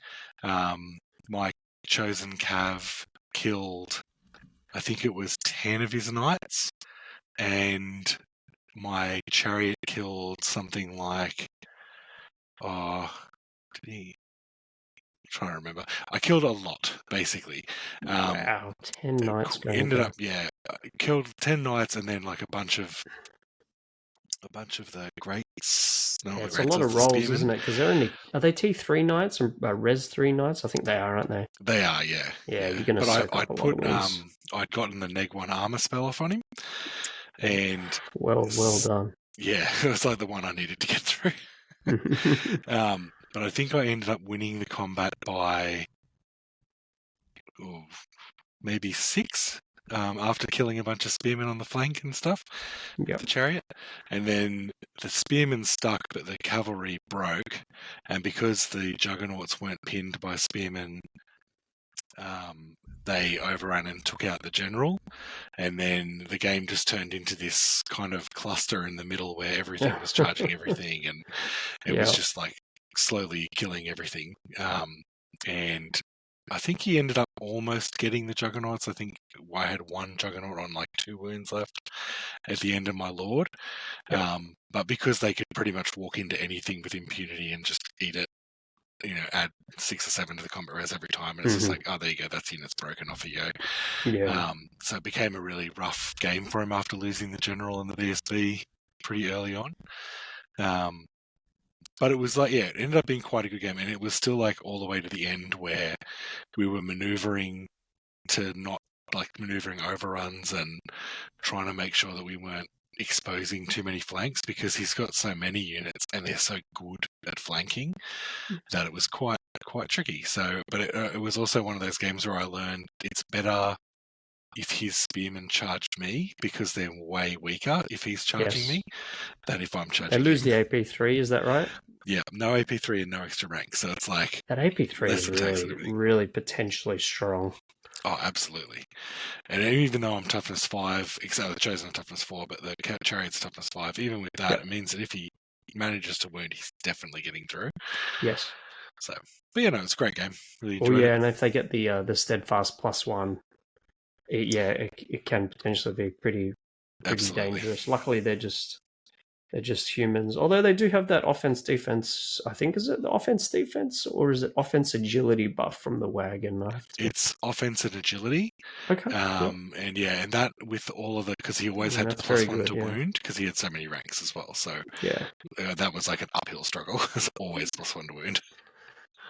My chosen cav killed, I think it was 10 of his knights, and my chariot killed something like, did he? I'm trying to remember. I killed a lot, basically. Wow, 10 knights. Killed 10 knights, and then a bunch of the greats. It's a lot of rolls, isn't it? Because are they T3 knights and Res 3 knights? I think they are, aren't they? They are, yeah. Yeah, you're going to soak up a lot of wounds. I'd gotten the Neg 1 armor spell off on him, and well done. Yeah, it was the one I needed to get through. But I think I ended up winning the combat by maybe 6. After killing a bunch of spearmen on the flank and stuff, the chariot. And then the spearmen stuck, but the cavalry broke. And because the juggernauts weren't pinned by spearmen, they overran and took out the general. And then the game just turned into this kind of cluster in the middle where everything was charging everything. And it was just slowly killing everything. And I think he ended up almost getting the juggernauts. I think I had 1 juggernaut on 2 wounds left at the end of my lord. But because they could pretty much walk into anything with impunity and just eat it, add 6 or 7 to the combat res every time, and it's just oh, there you go, that's unit's broken, off you go. So it became a really rough game for him after losing the general and the BSB pretty early on. But it was it ended up being quite a good game, and it was still all the way to the end where we were maneuvering to not maneuvering overruns and trying to make sure that we weren't exposing too many flanks, because he's got so many units and they're so good at flanking that it was quite tricky. So, but it was also one of those games where I learned it's better if his spearmen charge me, because they're way weaker if he's charging me than if I'm charging him. They lose the AP3, is that right? Yeah, no AP3 and no extra rank. So it's that AP3 is really potentially strong. Oh, absolutely. And even though I'm toughness 5, except the chosen are toughness 4, but the chariot's toughness 5, even with that, it means that if he manages to wound, he's definitely getting through. Yes. So, but it's a great game. Really enjoyed it. And if they get the steadfast +1, it can potentially be pretty dangerous. Luckily, they're just They're just humans. Although they do have that offense defense. I think, is it the offense defense or is it offense agility buff from the wagon? I have to. It's offense and agility. Okay. And that with all of the, because he always had that's plus very one good, to yeah. wound because he had so many ranks as well. So Yeah. that was like an uphill struggle. It's always plus one to wound.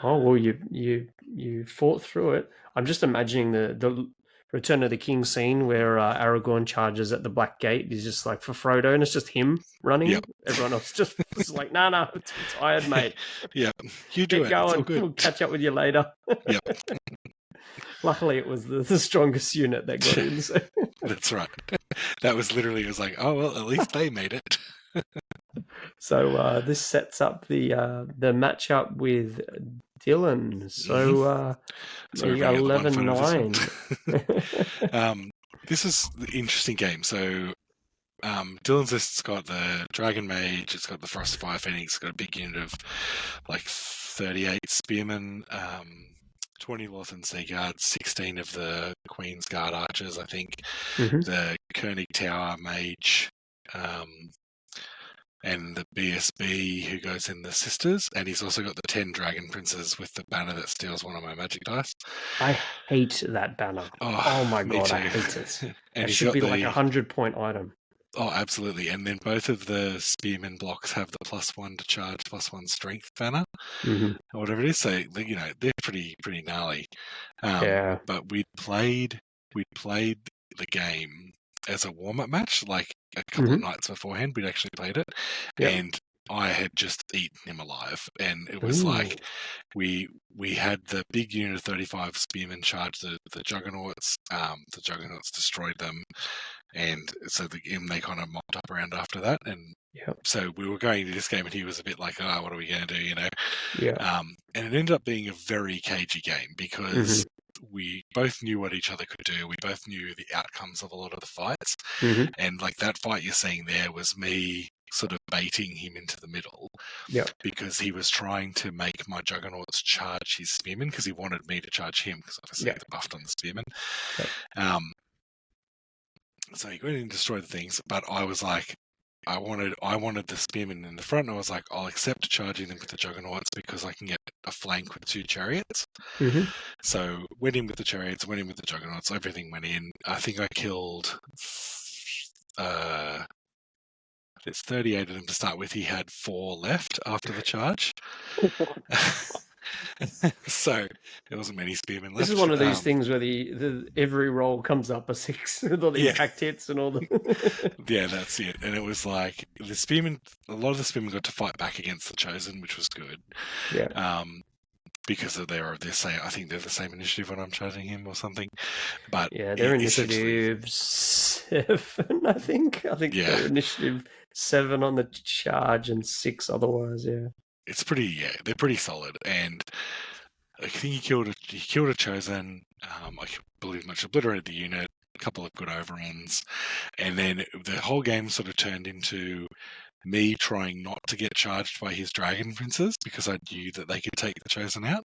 Oh well, you fought through it. I'm just imagining the Return of the King scene where Aragorn charges at the Black Gate. He's just like for Frodo, and it's just him running. Yep. Everyone else just is like, nah, I'm tired, mate. Yeah, you do Get it. going. It's all good. We'll catch up with you later. Yep. Luckily, it was the strongest unit that got in. So. That's right. That was literally, it was like, oh, well, at least they made it. So this sets up the matchup with Dylan. So So you got 11-9. This is the interesting game. So Dylan's list's got the Dragon Mage, it's got the Frostfire Phoenix, it's got a big unit of like 38 Spearmen, 20 Lothan Sea Guards, 16 of the Queen's Guard Archers, I think, the Koenig Tower Mage, and the BSB who goes in the Sisters, and he's also got the 10 Dragon Princes with the banner that steals one of my magic dice. I hate that banner. Oh my god, too. I hate it. And it should be like a 100-point item. Oh, absolutely. And then both of the Spearman blocks have the +1 to charge, +1 strength banner, or whatever it is. So, you know, they're pretty gnarly. Yeah. But we played the game as a warm-up match, like a couple of nights beforehand. We'd actually played it, and I had just eaten him alive. And it was like we had the big unit of 35 Spearmen charge the Juggernauts. The Juggernauts destroyed them. And so they kind of mopped up around after that. And so we were going into this game and he was a bit like, oh, what are we going to do, you know? Yeah. And it ended up being a very cagey game because we both knew what each other could do. We both knew the outcomes of a lot of the fights. And like that fight you're seeing there was me sort of baiting him into the middle because he was trying to make my Juggernauts charge his Spearmen because he wanted me to charge him because obviously he's buffed on the Spearmen. So he went in and destroyed the things, but I was like, I wanted the Spearmen in the front, and I was like, I'll accept charging them with the Juggernauts because I can get a flank with 2 chariots. So went in with the chariots, went in with the Juggernauts, everything went in. I think I killed there's 38 of them to start with. He had 4 left after the charge. So there wasn't many Spearmen left. This is one of these things where the every roll comes up a 6 with all the impact hits and all the yeah, that's it. And it was like the Spearmen, a lot of the Spearmen got to fight back against the Chosen, which was good. Because of their same, I think they're the same initiative when I'm charging him or something. But yeah, they're initiative 7, I think. They're initiative 7 on the charge and 6 otherwise. Yeah. It's pretty, they're pretty solid, and I think he killed a Chosen. I believe much obliterated the unit, a couple of good overruns, and then the whole game sort of turned into me trying not to get charged by his Dragon Princes because I knew that they could take the Chosen out.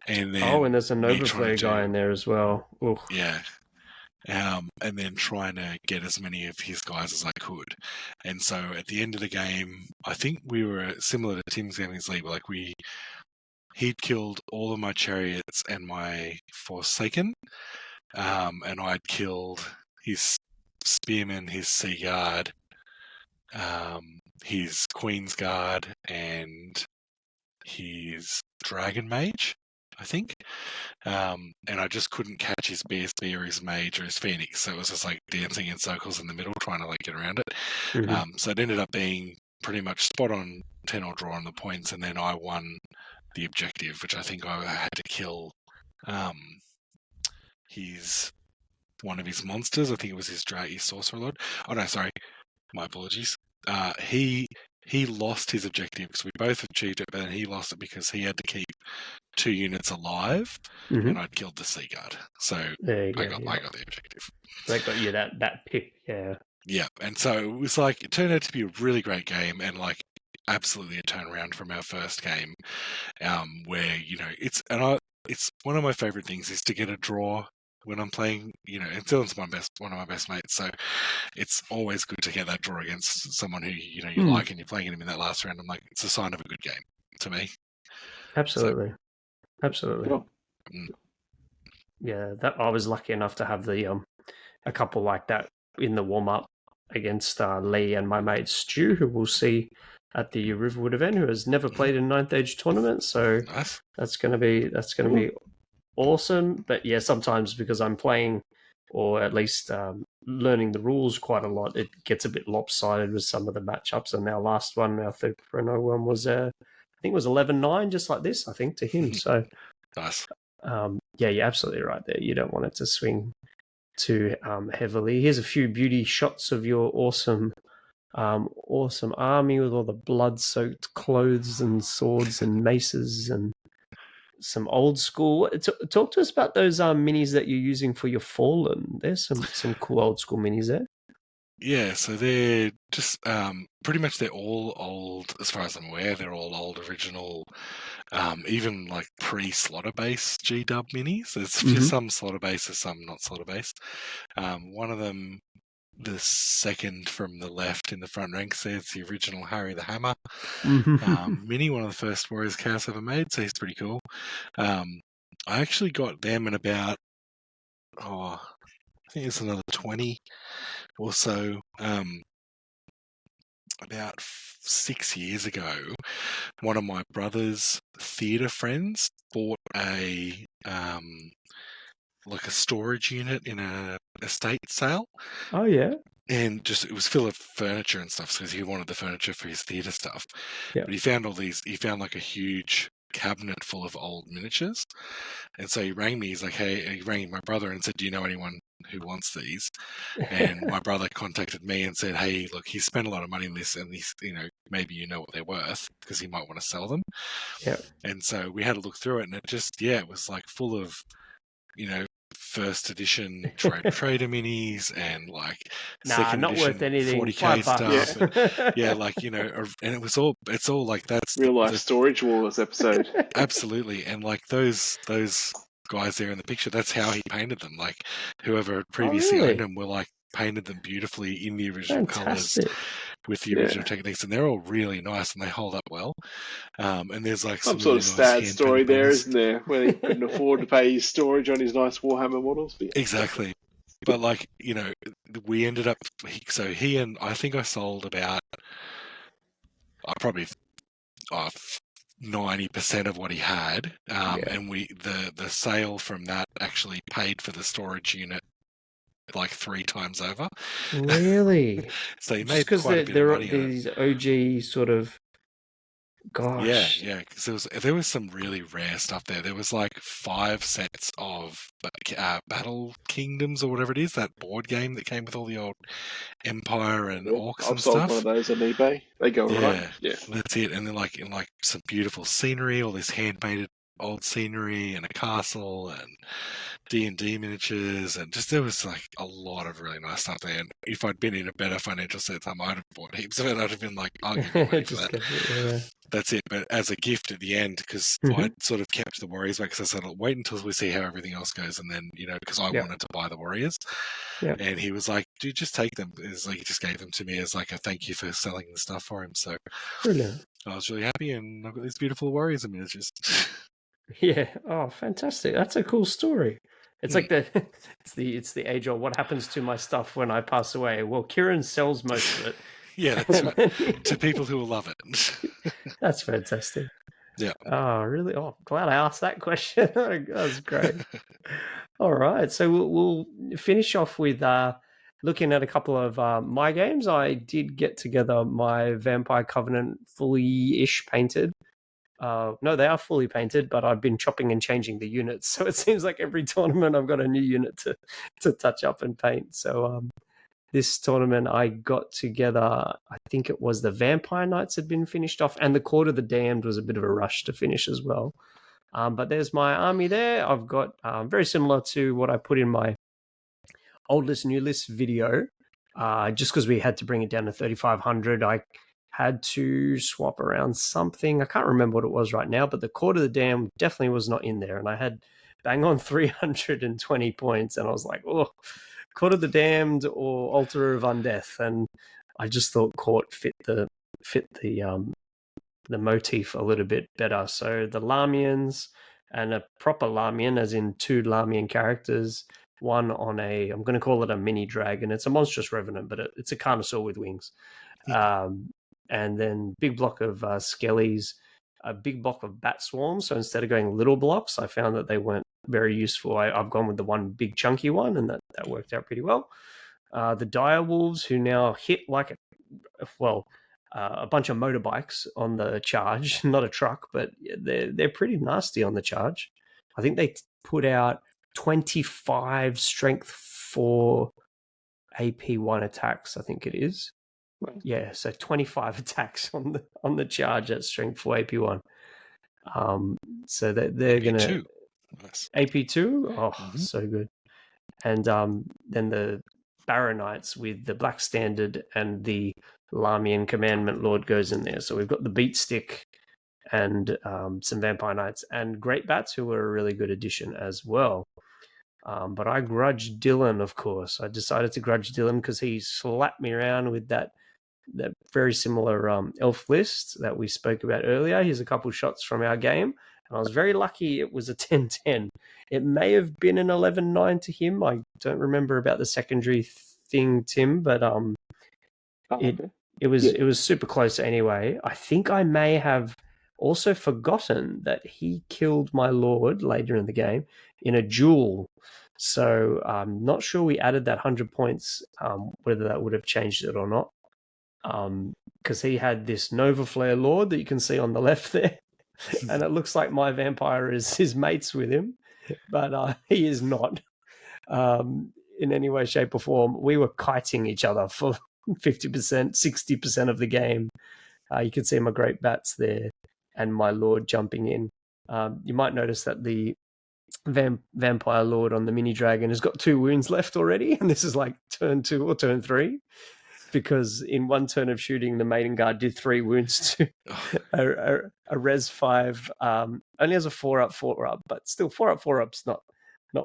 And then and there's a Nova Flare guy in there as well. Ooh. Yeah. And then trying to get as many of his guys as I could. And so at the end of the game, I think we were similar to Tim's game against Lee, like he'd killed all of my chariots and my Forsaken, and I'd killed his Spearmen, his Sea Guard, his Queen's Guard, and his Dragon Mage, I think. And I just couldn't catch his BSB or his Mage or his Phoenix, so it was just like dancing in circles in the middle, trying to like get around it. So it ended up being pretty much spot on 10 or draw on the points, and then I won the objective, which I think I had to kill one of his monsters. I think it was his Sorcerer Lord. Oh no, sorry, my apologies. He lost his objective because we both achieved it, but then he lost it because he had to keep 2 units alive, and I'd killed the Sea Guard. So I got the objective. They got you that pick, yeah. Yeah, and so it was like, it turned out to be a really great game, and like absolutely a turnaround from our first game, where, you know, it's one of my favorite things is to get a draw when I'm playing, and Dylan's one of my best mates, so it's always good to get that draw against someone who you like, and you're playing him in that last round. I'm like, it's a sign of a good game to me. Absolutely, absolutely. Cool. Yeah, that I was lucky enough to have a couple like that in the warm up against Lee and my mate Stu, who we'll see at the Riverwood event, who has never played in Ninth Age tournament. So Nice. that's going to be awesome. But yeah, sometimes because I'm playing, or at least learning the rules quite a lot, it gets a bit lopsided with some of the matchups. And our last one, our third Renault one, was I think it was 11-9, just like this, I think, to him. So nice. Yeah, you're absolutely right there. You don't want it to swing too heavily. Here's a few beauty shots of your awesome army with all the blood-soaked clothes and swords and maces and some old school. Talk to us about those minis that you're using for your Fallen. There's some cool old school minis there. Yeah, so they're just pretty much they're all old, as far as I'm aware. They're all old original, even like pre-slaughter base G-Dub minis. There's some slaughter base, there's some not slaughter base. One of them, the second from the left in the front ranks there, it's the original Harry the Hammer mini, one of the first Warriors Chaos ever made, so he's pretty cool. I actually got them in about, I think it's another 20 or so. About 6 years ago, one of my brother's theatre friends bought a storage unit in a estate sale. Oh yeah. And it was full of furniture and stuff because he wanted the furniture for his theatre stuff. Yeah. But he found like a huge cabinet full of old miniatures. And so he rang me. He's like, hey, he rang my brother and said, do you know anyone who wants these? And my brother contacted me and said, hey, look, he spent a lot of money on this, and he's, maybe you know what they're worth because he might want to sell them. Yeah. And so we had to look through it, and it was like full of, first edition trader minis and like second not edition worth anything. 40k stuff. Yeah. And it's all like that's real life storage wars episode. Absolutely. And like those guys there in the picture, that's how he painted them. Like whoever had previously owned them were like painted them beautifully in the original colours with the original techniques, and they're all really nice and they hold up well. And there's like some sort of sad story there, isn't there, where he couldn't afford to pay his storage on his nice Warhammer models. But exactly. But like, we ended up, he and I think I sold about probably 90% of what he had, and the sale from that actually paid for the storage unit like 3 times over. Really? So he made quite a bit of money. These OG sort of, gosh. Yeah, because there was some really rare stuff there. There was like 5 sets of Battle Kingdoms or whatever it is, that board game that came with all the old Empire and Orcs and stuff. I've sold one of those on eBay. They go right. Yeah, that's it. And they're like in like some beautiful scenery, all this hand-painted old scenery and a castle and D&D miniatures, and just there was like a lot of really nice stuff there. And if I'd been in a better financial set, I might have bought heaps of it. I'd have been like, I'll give you money for that. That's it. But as a gift at the end, because I'd sort of kept the Warriors back, because I said, I'll wait until we see how everything else goes, and then because I wanted to buy the Warriors. And he was like, dude, just take them. It's like he just gave them to me as like a thank you for selling the stuff for him. So brilliant. I was really happy, and I've got these beautiful Warriors miniatures. Yeah. Oh, fantastic. That's a cool story. It's like it's the age old, what happens to my stuff when I pass away? Well, Kieran sells most of it. Yeah, that's right. To people who will love it. That's fantastic. Yeah. Oh, really? Oh, glad I asked that question. That was great. All right. So we'll finish off with looking at a couple of my games. I did get together my Vampire Covenant fully-ish painted. No, they are fully painted, but I've been chopping and changing the units. So it seems like every tournament I've got a new unit to touch up and paint. So this tournament I got together, I think it was the Vampire Knights had been finished off, and the Court of the Damned was a bit of a rush to finish as well. But there's my army there. I've got very similar to what I put in my old list, new list video. Just because we had to bring it down to 3,500, I had to swap around something. I can't remember what it was right now, but the Court of the Damned definitely was not in there. And I had bang on 320 points, and I was like, oh, Court of the Damned or Altar of Undeath, and I just thought Court fit the motif a little bit better. So the Lamians and a proper Lamian, as in 2 Lamian characters, one on I'm going to call it a mini dragon. It's a monstrous revenant, but it's a Carnosaur with wings. And then big block of Skellies, a big block of Bat Swarms. So instead of going little blocks, I found that they weren't very useful. I've gone with the one big chunky one, and that worked out pretty well. The Dire Wolves, who now hit like a bunch of motorbikes on the charge, not a truck, but they're pretty nasty on the charge. I think they put out 25 strength 4 AP1 attacks, I think it is. Right. Yeah, so 25 attacks on the charge at strength 4 AP1. So they're going to... Nice. AP2? Oh, so good. And then the Baronites with the Black Standard and the Lamian Commandment Lord goes in there. So we've got the Beat Stick and some Vampire Knights and Great Bats, who were a really good addition as well. But I grudged Dylan, of course. I decided to grudge Dylan because he slapped me around with that very similar elf list that we spoke about earlier. Here's a couple shots from our game. And I was very lucky it was a 10-10. It may have been an 11-9 to him. I don't remember about the secondary thing, Tim, but it was super close anyway. I think I may have also forgotten that he killed my lord later in the game in a duel. So I'm not sure we added that 100 points, whether that would have changed it or not. Because he had this Nova Flare Lord that you can see on the left there. And it looks like my vampire is his mates with him, but he is not in any way, shape, or form. We were kiting each other for 50%, 60% of the game. You can see my Great Bats there and my Lord jumping in. You might notice that the Vampire Lord on the mini dragon has got 2 wounds left already, and this is like turn 2 or turn 3. Because in one turn of shooting, the Maiden Guard did 3 wounds to a res 5. Only has a 4-up, 4-up, but still 4-up, 4-up's not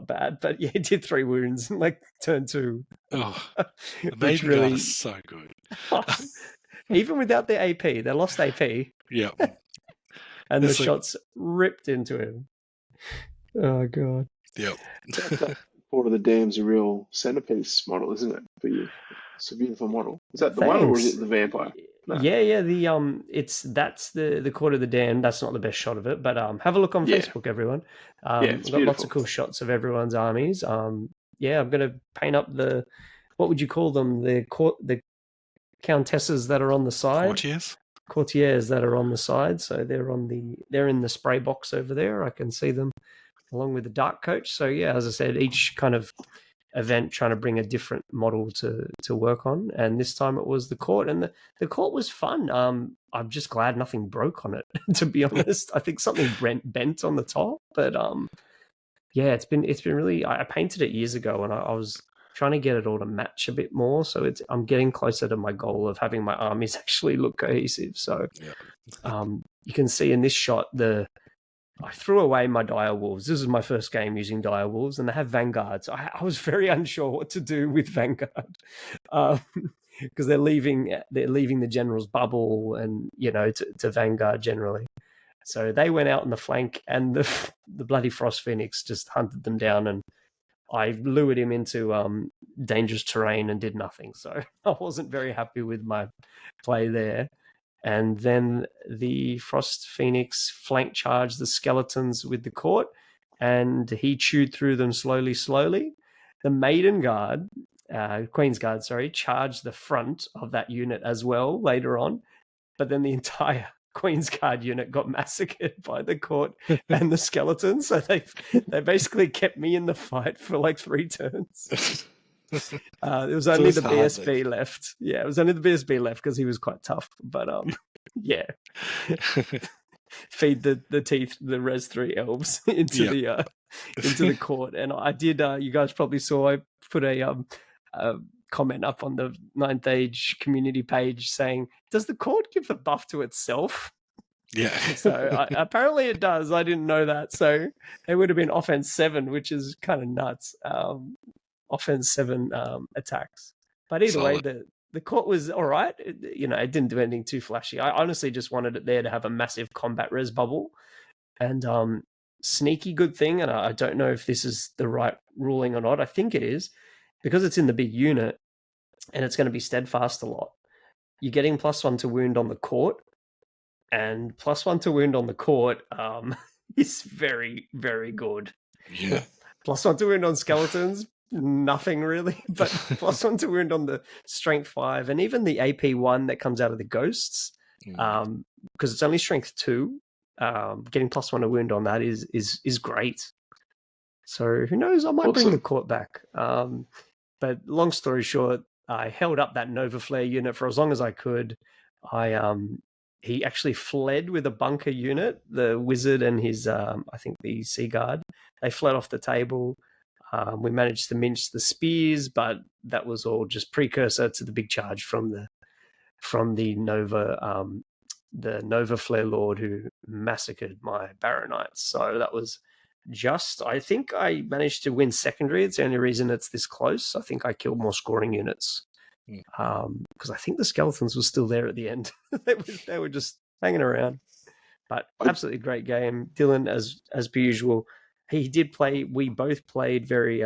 bad. But yeah, it did 3 wounds in like turn 2. Oh, the Maiden Guard is so good. Even without the AP, they lost AP. Yeah. And the shots ripped into him. Oh, God. Yep. Court of the Damned's a real centerpiece model, isn't it, for you? It's a beautiful model. Is that the one, or is it the vampire? No. Yeah. That's the Court of the Damned. That's not the best shot of it, but have a look on Facebook, everyone. We've got lots of cool shots of everyone's armies. I'm going to paint up what would you call them? The countesses that are on the side. Courtiers that are on the side. So they're in the spray box over there. I can see them along with the Dark Coach. So yeah, as I said, each kind of event trying to bring a different model to work on, and this time it was the Court, and the Court was fun. I'm just glad nothing broke on it, to be honest. I think something bent on the top, but yeah, it's been really. I painted it years ago, and I was trying to get it all to match a bit more. So I'm getting closer to my goal of having my armies actually look cohesive. So you can see in this shot I threw away my Dire Wolves. This is my first game using Dire Wolves, and they have Vanguards. I was very unsure what to do with Vanguard because they're leaving the General's bubble and to Vanguard generally. So they went out on the flank, and the bloody Frost Phoenix just hunted them down, and I lured him into dangerous terrain and did nothing. So I wasn't very happy with my play there. And then the Frost Phoenix flank charged the skeletons with the Court, and he chewed through them slowly. The Maiden Guard, Queen's Guard, charged the front of that unit as well later on, but then the entire Queen's Guard unit got massacred by the Court and the skeletons, so they basically kept me in the fight for like 3 turns. There was only the BSB left. Yeah, it was only the BSB left because he was quite tough. But yeah, feed the res 3 elves into the Court, and I did. You guys probably saw I put a comment up on the 9th Age community page saying, "Does the Court give the buff to itself?" Yeah. So apparently it does. I didn't know that. So it would have been offense 7, which is kind of nuts. Offense 7 attacks. But either way, Solid. the court was all right. It didn't do anything too flashy. I honestly just wanted it there to have a massive combat res bubble. And sneaky good thing, and I don't know if this is the right ruling or not. I think it is, because it's in the big unit and it's going to be steadfast a lot. You're getting +1 to wound on the court, and +1 to wound on the court is very, very good. Yeah. +1 to wound on skeletons, nothing really, but +1 to wound on the strength 5 and even the AP1 that comes out of the ghosts, because it's only strength 2. Getting +1 to wound on that is great. So who knows? I might bring the court back. But long story short, I held up that Nova Flare unit for as long as I could. He actually fled with a bunker unit, the wizard and his, I think the Sea Guard. They fled off the table. We managed to mince the spears, but that was all just precursor to the big charge from the Nova Flare Lord who massacred my Baronites. So that was just, I think I managed to win secondary. It's the only reason it's this close. I think I killed more scoring units. Because I think the skeletons were still there at the end. they were just hanging around. But absolutely great game. Dylan, as per usual, he did play. We both played very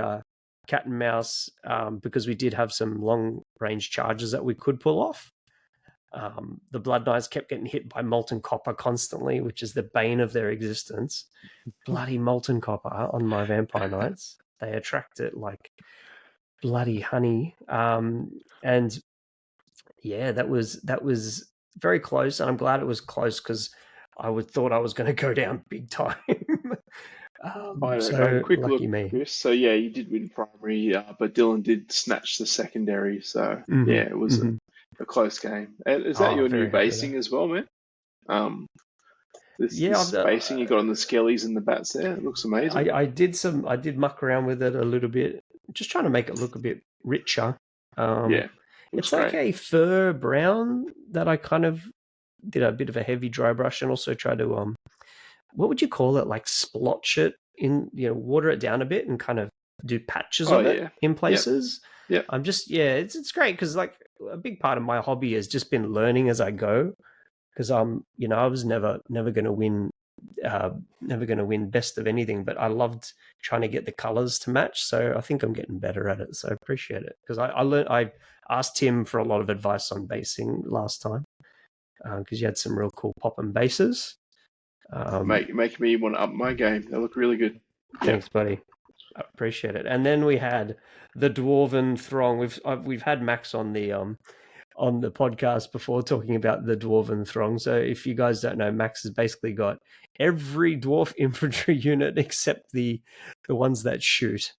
cat and mouse because we did have some long range charges that we could pull off. The Blood Knights kept getting hit by molten copper constantly, which is the bane of their existence. Bloody molten copper on my Vampire Knights. They attract it like bloody honey. And yeah, that was very close, and I'm glad it was close because I thought I was going to go down big time. So quick lucky look, me. Chris. So yeah, you did win primary, but Dylan did snatch the secondary. So yeah, it was a close game. And is that your new basing as well, man? This basing you got on the skellies and the bats there, it looks amazing. I did muck around with it a little bit, just trying to make it look a bit richer. Yeah, it's like a fur brown that I kind of did a bit of a heavy dry brush and also try to what would you call it, like splotch it in, water it down a bit and kind of do patches of it in places. Yeah. I'm just it's great because like a big part of my hobby has just been learning as I go. Because I was never going to win, best of anything, but I loved trying to get the colors to match. So I think I'm getting better at it. So I appreciate it because I asked Tim for a lot of advice on basing last time because you had some real cool pop-in bases. Make me want to up my game. They look really good. Thanks, buddy. I appreciate it. And then we had the Dwarven Throng. We've had Max on the podcast before talking about the Dwarven Throng. So if you guys don't know, Max has basically got every dwarf infantry unit except the ones that shoot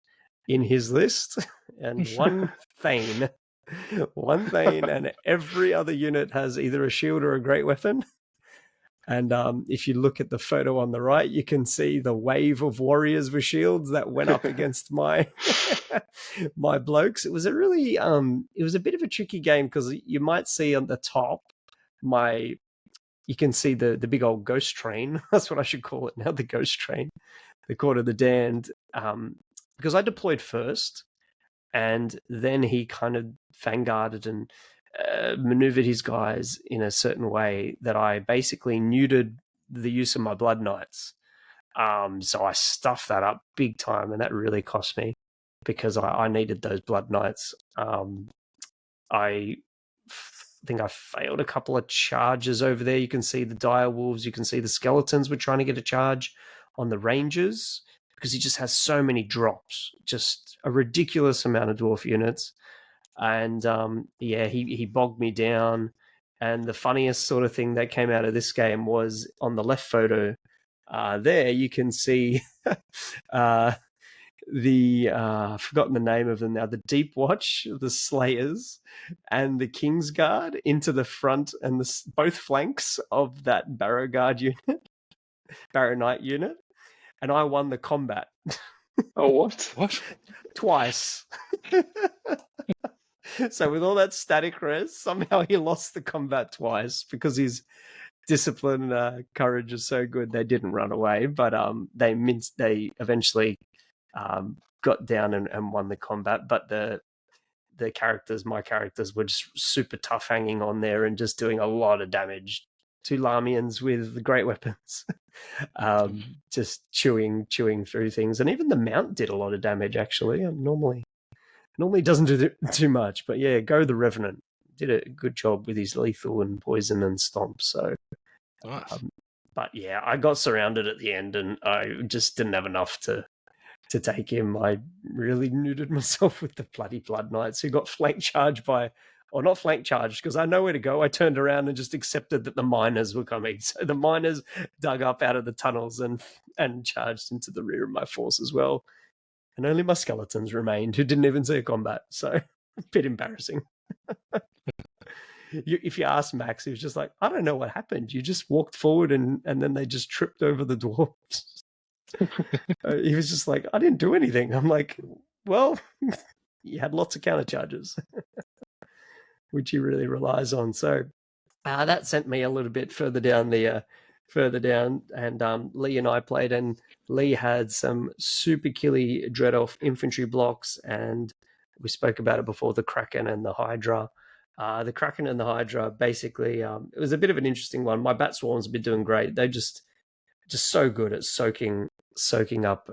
in his list, and one Thane, and every other unit has either a shield or a great weapon. And if you look at the photo on the right, you can see the wave of warriors with shields that went up against my my blokes. It was a really it was a bit of a tricky game because you might see on the top you can see the big old ghost train. That's what I should call it now, the ghost train, the Court of the Damned. Because I deployed first, and then he kind of vanguarded and maneuvered his guys in a certain way that I basically neutered the use of my Blood Knights. So I stuffed that up big time, and that really cost me because I needed those Blood Knights. I think I failed a couple of charges over there. You can see the dire wolves, you can see the skeletons were trying to get a charge on the rangers because he just has so many drops, just a ridiculous amount of dwarf units. And he bogged me down. And the funniest sort of thing that came out of this game was on the left photo there, you can see I've forgotten the name of them now, the Deep Watch, the Slayers, and the Kingsguard into the front and both flanks of that Barrowguard unit, Barrow Knight unit. And I won the combat. Oh, what? What? Twice. So with all that static res, somehow he lost the combat twice because discipline, courage is so good they didn't run away, but they eventually got down and won the combat. But my characters were just super tough, hanging on there and just doing a lot of damage to Lamians with great weapons. Just chewing through things, and even the mount did a lot of damage. Actually, normally doesn't do too much, but yeah, Go the Revenant did a good job with his lethal and poison and stomp. So, Nice. but yeah, I got surrounded at the end, and I just didn't have enough to take him. I really neutered myself with the bloody Blood Knights, who got flank charged by. Or not flank charged, because I know where to go. I turned around and just accepted that the miners were coming. So the miners dug up out of the tunnels and charged into the rear of my force as well. And only my skeletons remained, who didn't even see a combat. So a bit embarrassing. If you ask Max, he was just like, I don't know what happened. You just walked forward and then they just tripped over the dwarves. He was just like, I didn't do anything. I'm like, well, you had lots of counter charges. Which he really relies on. So that sent me a little bit further down, and Lee and I played, and Lee had some super killy Dread Elf infantry blocks, and we spoke about it before, the Kraken and the Hydra. The Kraken and the Hydra, basically, it was a bit of an interesting one. My Bat Swarms have been doing great. They're just so good at soaking up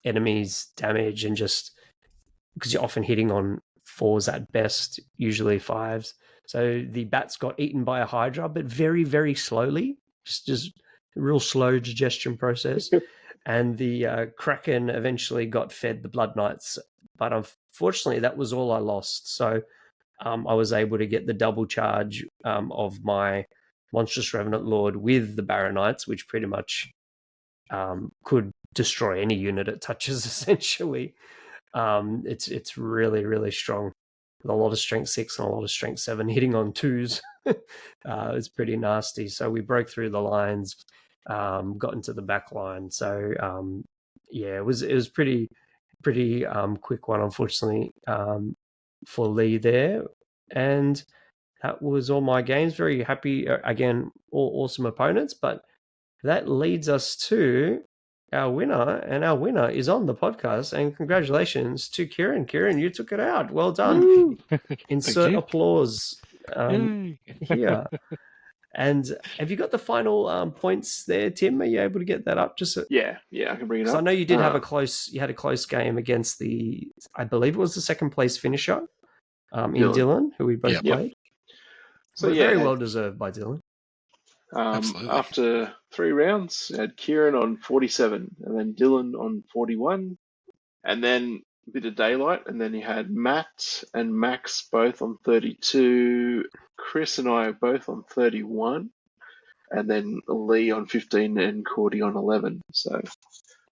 enemies' damage, and just because you're often hitting on 4s at best, usually 5s. So the bats got eaten by a Hydra, but very, very slowly, just a real slow digestion process. And the Kraken eventually got fed the Blood Knights, but unfortunately that was all I lost. So I was able to get the double charge of my Monstrous Revenant Lord with the Baronites, which pretty much could destroy any unit it touches, essentially. It's really, really strong, with a lot of strength 6 and a lot of strength 7, hitting on 2s. It's pretty nasty. So we broke through the lines, got into the back line. So yeah, it was pretty quick one, unfortunately, for Lee there. And that was all my games. Very happy. Again, all awesome opponents, but that leads us to our winner, and our winner is on the podcast. And congratulations to Kieran. Kieran, you took it out. Well done. Insert applause here. And have you got the final points there, Tim? Are you able to get that up? Yeah, I can bring it up. I know you did have a close game against I believe it was the second place finisher in Dylan, who we both played. So yeah, very well deserved by Dylan. After 3 rounds, I had Kieran on 47, and then Dylan on 41, and then a bit of daylight, and then you had Matt and Max both on 32, Chris and I both on 31, and then Lee on 15 and Cordy on 11. So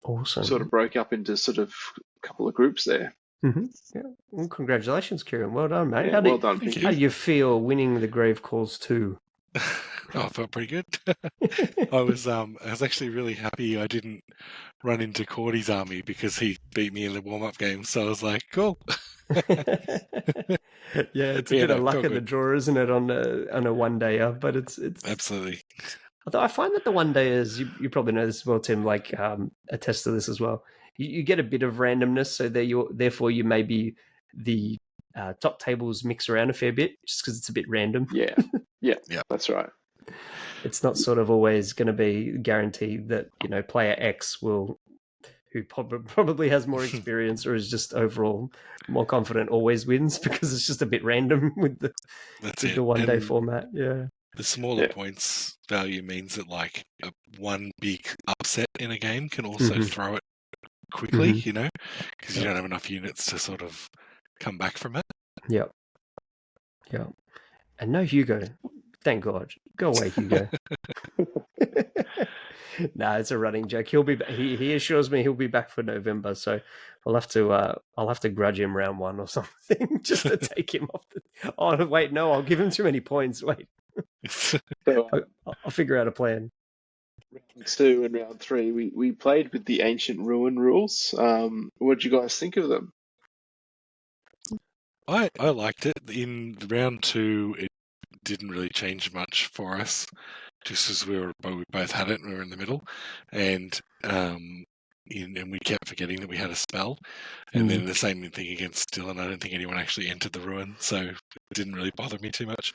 awesome. Sort of broke up into sort of a couple of groups there. Mm-hmm. Yeah. Well, congratulations, Kieran. Well done, mate. Yeah, well done. How do you feel winning the Grave Calls 2? I felt pretty good. I was actually really happy I didn't run into Cordy's army, because he beat me in the warm-up game. So I was like, cool. Yeah, it's a bit of luck in the draw, isn't it, on a one-dayer? But it's absolutely. Although I find that the one-dayers, you probably know this as well, Tim, like attest to this as well. You get a bit of randomness, so therefore you maybe the top tables mix around a fair bit, just because it's a bit random. Yeah, that's right. It's not sort of always going to be guaranteed that player X who probably has more experience or is just overall more confident, always wins, because it's just a bit random with the one-day format. Yeah. The smaller points value means that like one big upset in a game can also throw it quickly, because you don't have enough units to sort of come back from it. Yeah. And no Hugo. Thank God. Go away, Hugo. No, it's a running joke. He'll be. He assures me he'll be back for November. So I'll have to grudge him round 1 or something just to take him off. Oh wait, no, I'll give him too many points. Wait, I'll figure out a plan. Round 2 and round 3, we played with the Ancient Ruin rules. What did you guys think of them? I liked it. In round 2, didn't really change much for us, just as we both had it and we were in the middle, and we kept forgetting that we had a spell, and then the same thing against Dylan. I don't think anyone actually entered the ruin, so it didn't really bother me too much.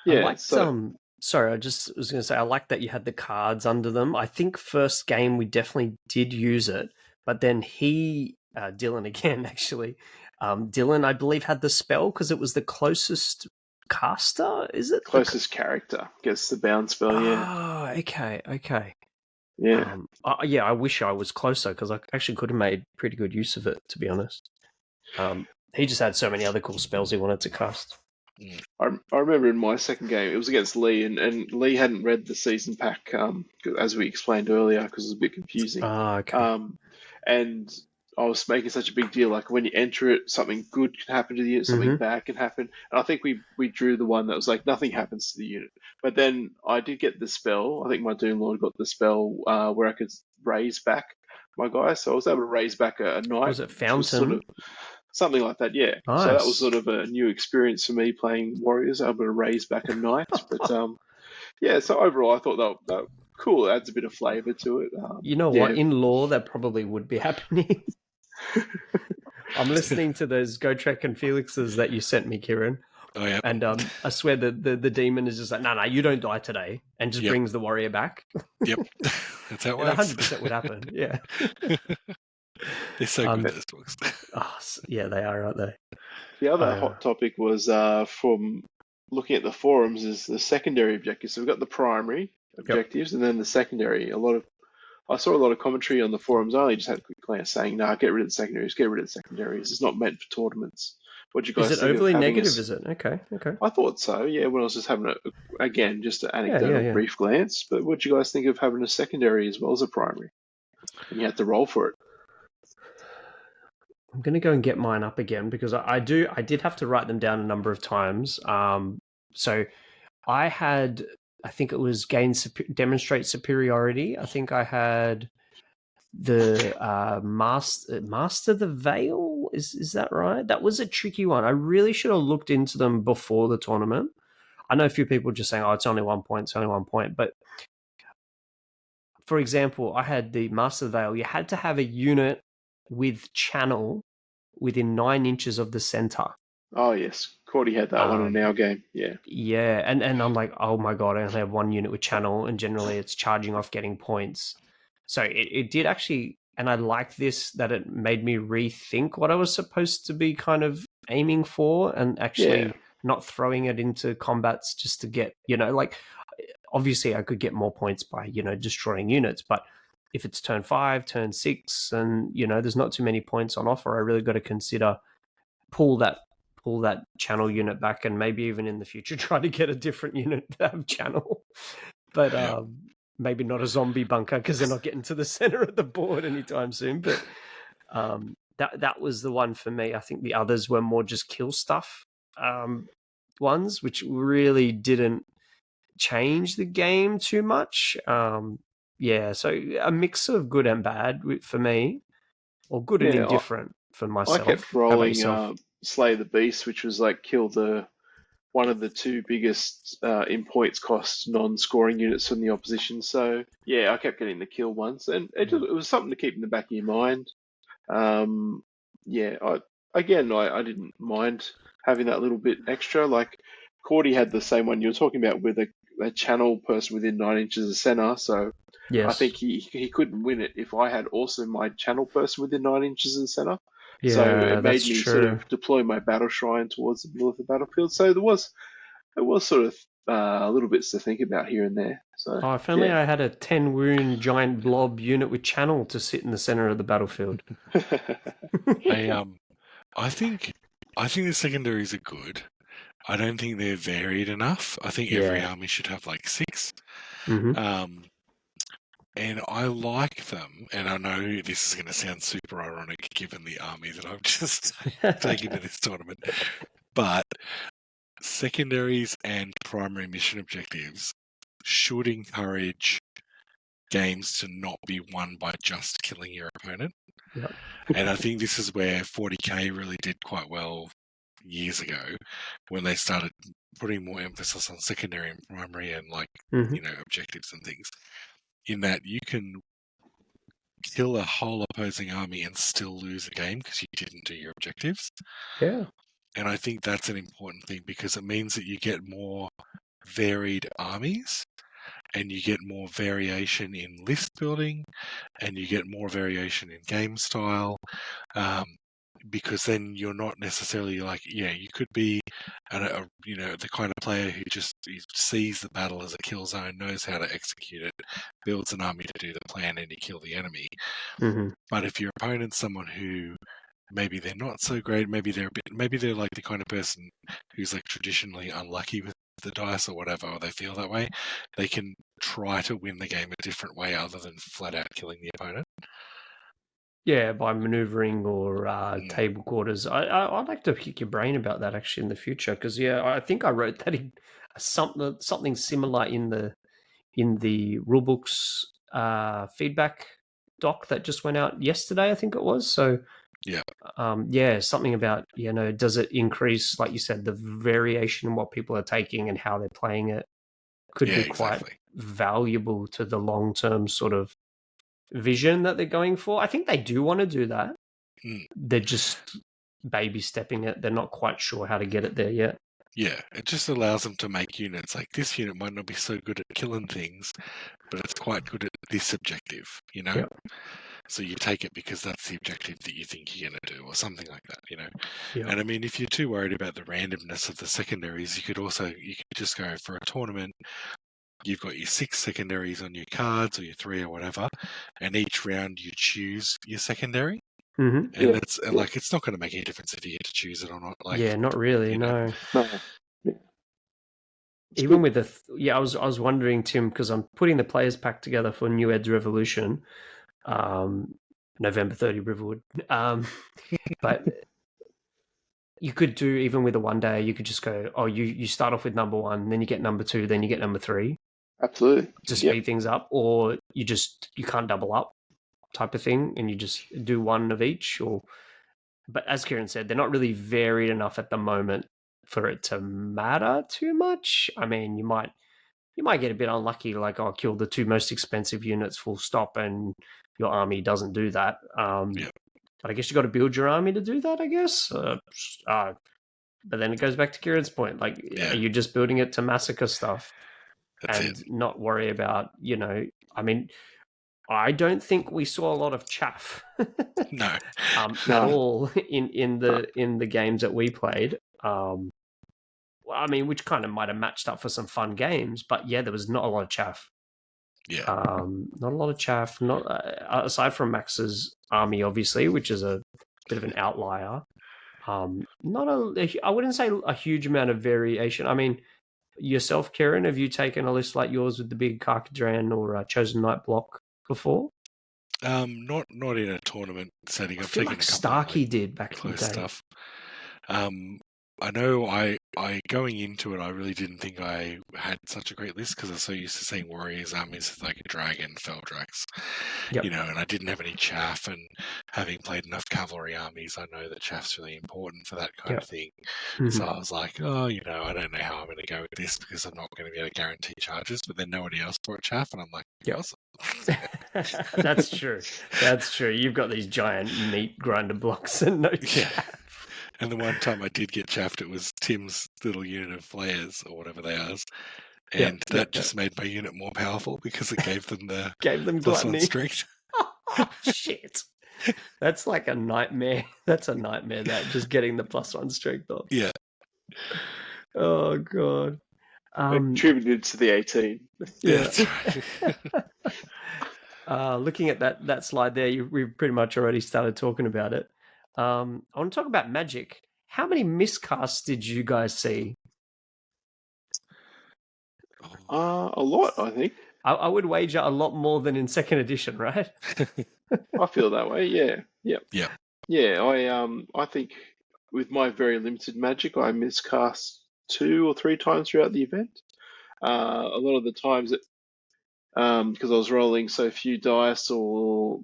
I liked, sorry, I just was going to say, I like that you had the cards under them. I think first game we definitely did use it, but then Dylan again, actually, Dylan, I believe, had the spell because it was the closest caster, is it? Closest character gets the bound spell, yeah. Oh, okay. Yeah. I wish I was closer because I actually could have made pretty good use of it, to be honest. He just had so many other cool spells he wanted to cast. I remember in my second game, it was against Lee, and Lee hadn't read the season pack, as we explained earlier, because it was a bit confusing. Okay. And I was making such a big deal, like when you enter it, something good can happen to the unit, something bad can happen. And I think we drew the one that was like, nothing happens to the unit. But then I did get the spell. I think my Doom Lord got the spell where I could raise back my guy. So I was able to raise back a knight. Was it Fountain? Something like that, yeah. Nice. So that was sort of a new experience for me playing Warriors, able to raise back a knight. But yeah, so overall I thought that cool. It adds a bit of flavour to it. You know what? In lore, that probably would be happening. I'm listening to those Gotrek and Felixes that you sent me, Kieran. Oh, yeah. And I swear the demon is just like, no, you don't die today, and just brings the warrior back. Yep. That's how it works. 100% would happen, yeah. They're so good, those books. Yeah, they are, aren't they? The other hot topic was from looking at the forums is the secondary objectives. So we've got the primary objectives and then the secondary. I saw a lot of commentary on the forums. I only just had a quick glance saying, get rid of the secondaries, get rid of the secondaries. It's not meant for tournaments. What do you guys think? Is it overly negative, is it? Okay. I thought so, yeah, when I was just having just an anecdotal brief glance. But what do you guys think of having a secondary as well as a primary? And you had to roll for it. I'm going to go and get mine up again because I did have to write them down a number of times. So I think it was demonstrate superiority. I think I had the master the veil. Is that right? That was a tricky one. I really should have looked into them before the tournament. I know a few people just saying, it's only 1 point, it's only 1 point. But for example, I had the master the veil. You had to have a unit with channel within 9 inches of the center. Oh yes, Cordy had that one in our game. Yeah, and I'm like, oh my god, I only have 1 unit with channel, and generally it's charging off getting points. So it did actually, and I like this that it made me rethink what I was supposed to be kind of aiming for, and actually not throwing it into combats just to get, like obviously I could get more points by destroying units, but if it's turn 5, turn 6, and there's not too many points on offer, I really got to consider pull that channel unit back, and maybe even in the future try to get a different unit to have channel. But maybe not a zombie bunker because they're not getting to the center of the board anytime soon. But that was the one for me. I think the others were more just kill stuff ones, which really didn't change the game too much. So a mix of good and bad for me, or good and indifferent for myself. I kept rolling Slay the Beast, which was like kill one of the 2 biggest in points cost non-scoring units from the opposition. So yeah, I kept getting the kill ones, and it was something to keep in the back of your mind. I didn't mind having that little bit extra. Like Cordy had the same one you were talking about with a channel person within 9 inches of center. So yes. I think he couldn't win it if I had also my channel person within 9 inches of the center. Yeah, so it made me sort of deploy my battle shrine towards the middle of the battlefield. So it was sort of little bits to think about here and there. So if only I had a 10 wound giant blob unit with channel to sit in the center of the battlefield. I think the secondaries are good. I don't think they're varied enough. I think every army should have like 6. Mm-hmm. And I like them, and I know this is going to sound super ironic given the army that I've just taken to this tournament, but secondaries and primary mission objectives should encourage games to not be won by just killing your opponent. Yep. And I think this is where 40k really did quite well years ago when they started putting more emphasis on secondary and primary and objectives and things. In that you can kill a whole opposing army and still lose a game because you didn't do your objectives. Yeah. And I think that's an important thing because it means that you get more varied armies and you get more variation in list building and you get more variation in game style. Because then you're not necessarily you could be the kind of player who just sees the battle as a kill zone, knows how to execute it, builds an army to do the plan, and you kill the enemy. Mm-hmm. But if your opponent's someone who maybe they're not so great, maybe they're like the kind of person who's like traditionally unlucky with the dice or whatever, or they feel that way, they can try to win the game a different way other than flat out killing the opponent. Yeah, by maneuvering or table quarters. I'd like to pick your brain about that actually in the future because I think I wrote that in something similar in the rulebooks feedback doc that just went out yesterday. I think it was. So something about does it increase, like you said, the variation in what people are taking and how they're playing it could be quite valuable to the long term sort of vision that they're going for. I think they do want to do that. They're just baby stepping it. They're not quite sure how to get it there yet. Yeah, it just allows them to make units like this unit might not be so good at killing things, but it's quite good at this objective, Yep. So you take it because that's the objective that you think you're going to do or something like that, Yep. And I mean, if you're too worried about the randomness of the secondaries, you could just go for a tournament. You've got your 6 secondaries on your cards or your 3 or whatever, and each round you choose your secondary. Mm-hmm. And it's it's not going to make any difference if you get to choose it or not. Not really. No. Even with I was wondering, Tim, because I'm putting the players pack together for New Ed's Revolution, November 30 Riverwood. But you could do, even with a 1 day, you could just go, you start off with number 1, then you get number 2, then you get number 3. Absolutely. To speed things up, or you can't double up type of thing, and you just do 1 of each. But as Kieran said, they're not really varied enough at the moment for it to matter too much. I mean, you might get a bit unlucky, like kill the 2 most expensive units full stop, and your army doesn't do that. But I guess you got to build your army to do that, I guess. But then it goes back to Kieran's point, are you just building it to massacre stuff? That's not worry about, I mean, I don't think we saw a lot of chaff. No. At all in the games that we played. I mean, which kind of might have matched up for some fun games, but there was not a lot of chaff. Yeah. Not a lot of chaff. Not aside from Max's army, obviously, which is a bit of an outlier. I wouldn't say a huge amount of variation. I mean, yourself, Kieran, have you taken a list like yours with the big Karkadran or Chosen Knight block before? Not in a tournament setting. I feel like Starkey did back in the day. Stuff. I know I going into it, I really didn't think I had such a great list because I was so used to seeing warriors armies like a dragon, Feldrax, and I didn't have any chaff. And having played enough cavalry armies, I know that chaff's really important for that kind of thing. Mm-hmm. So I was like, I don't know how I'm going to go with this because I'm not going to be able to guarantee charges. But then nobody else brought chaff, and I'm like, awesome. That's true. That's true. You've got these giant meat grinder blocks and no chaff. And the one time I did get chaffed, it was Tim's little unit of flares or whatever they are, and that just made my unit more powerful because it gave them the +1 strength. Oh, shit. That's like a nightmare. That's a nightmare. That just getting the +1 strength off. Yeah. Oh god. Contributed to the 18. Yeah. That's right. Looking at that slide there, we've pretty much already started talking about it. I want to talk about Magic. How many miscasts did you guys see? A lot, I think. I would wager a lot more than in 2nd edition, right? I feel that way. Yeah. Yeah. Yeah. I think with my very limited Magic, I miscast 2 or 3 times throughout the event. A lot of the times because I was rolling so few dice, or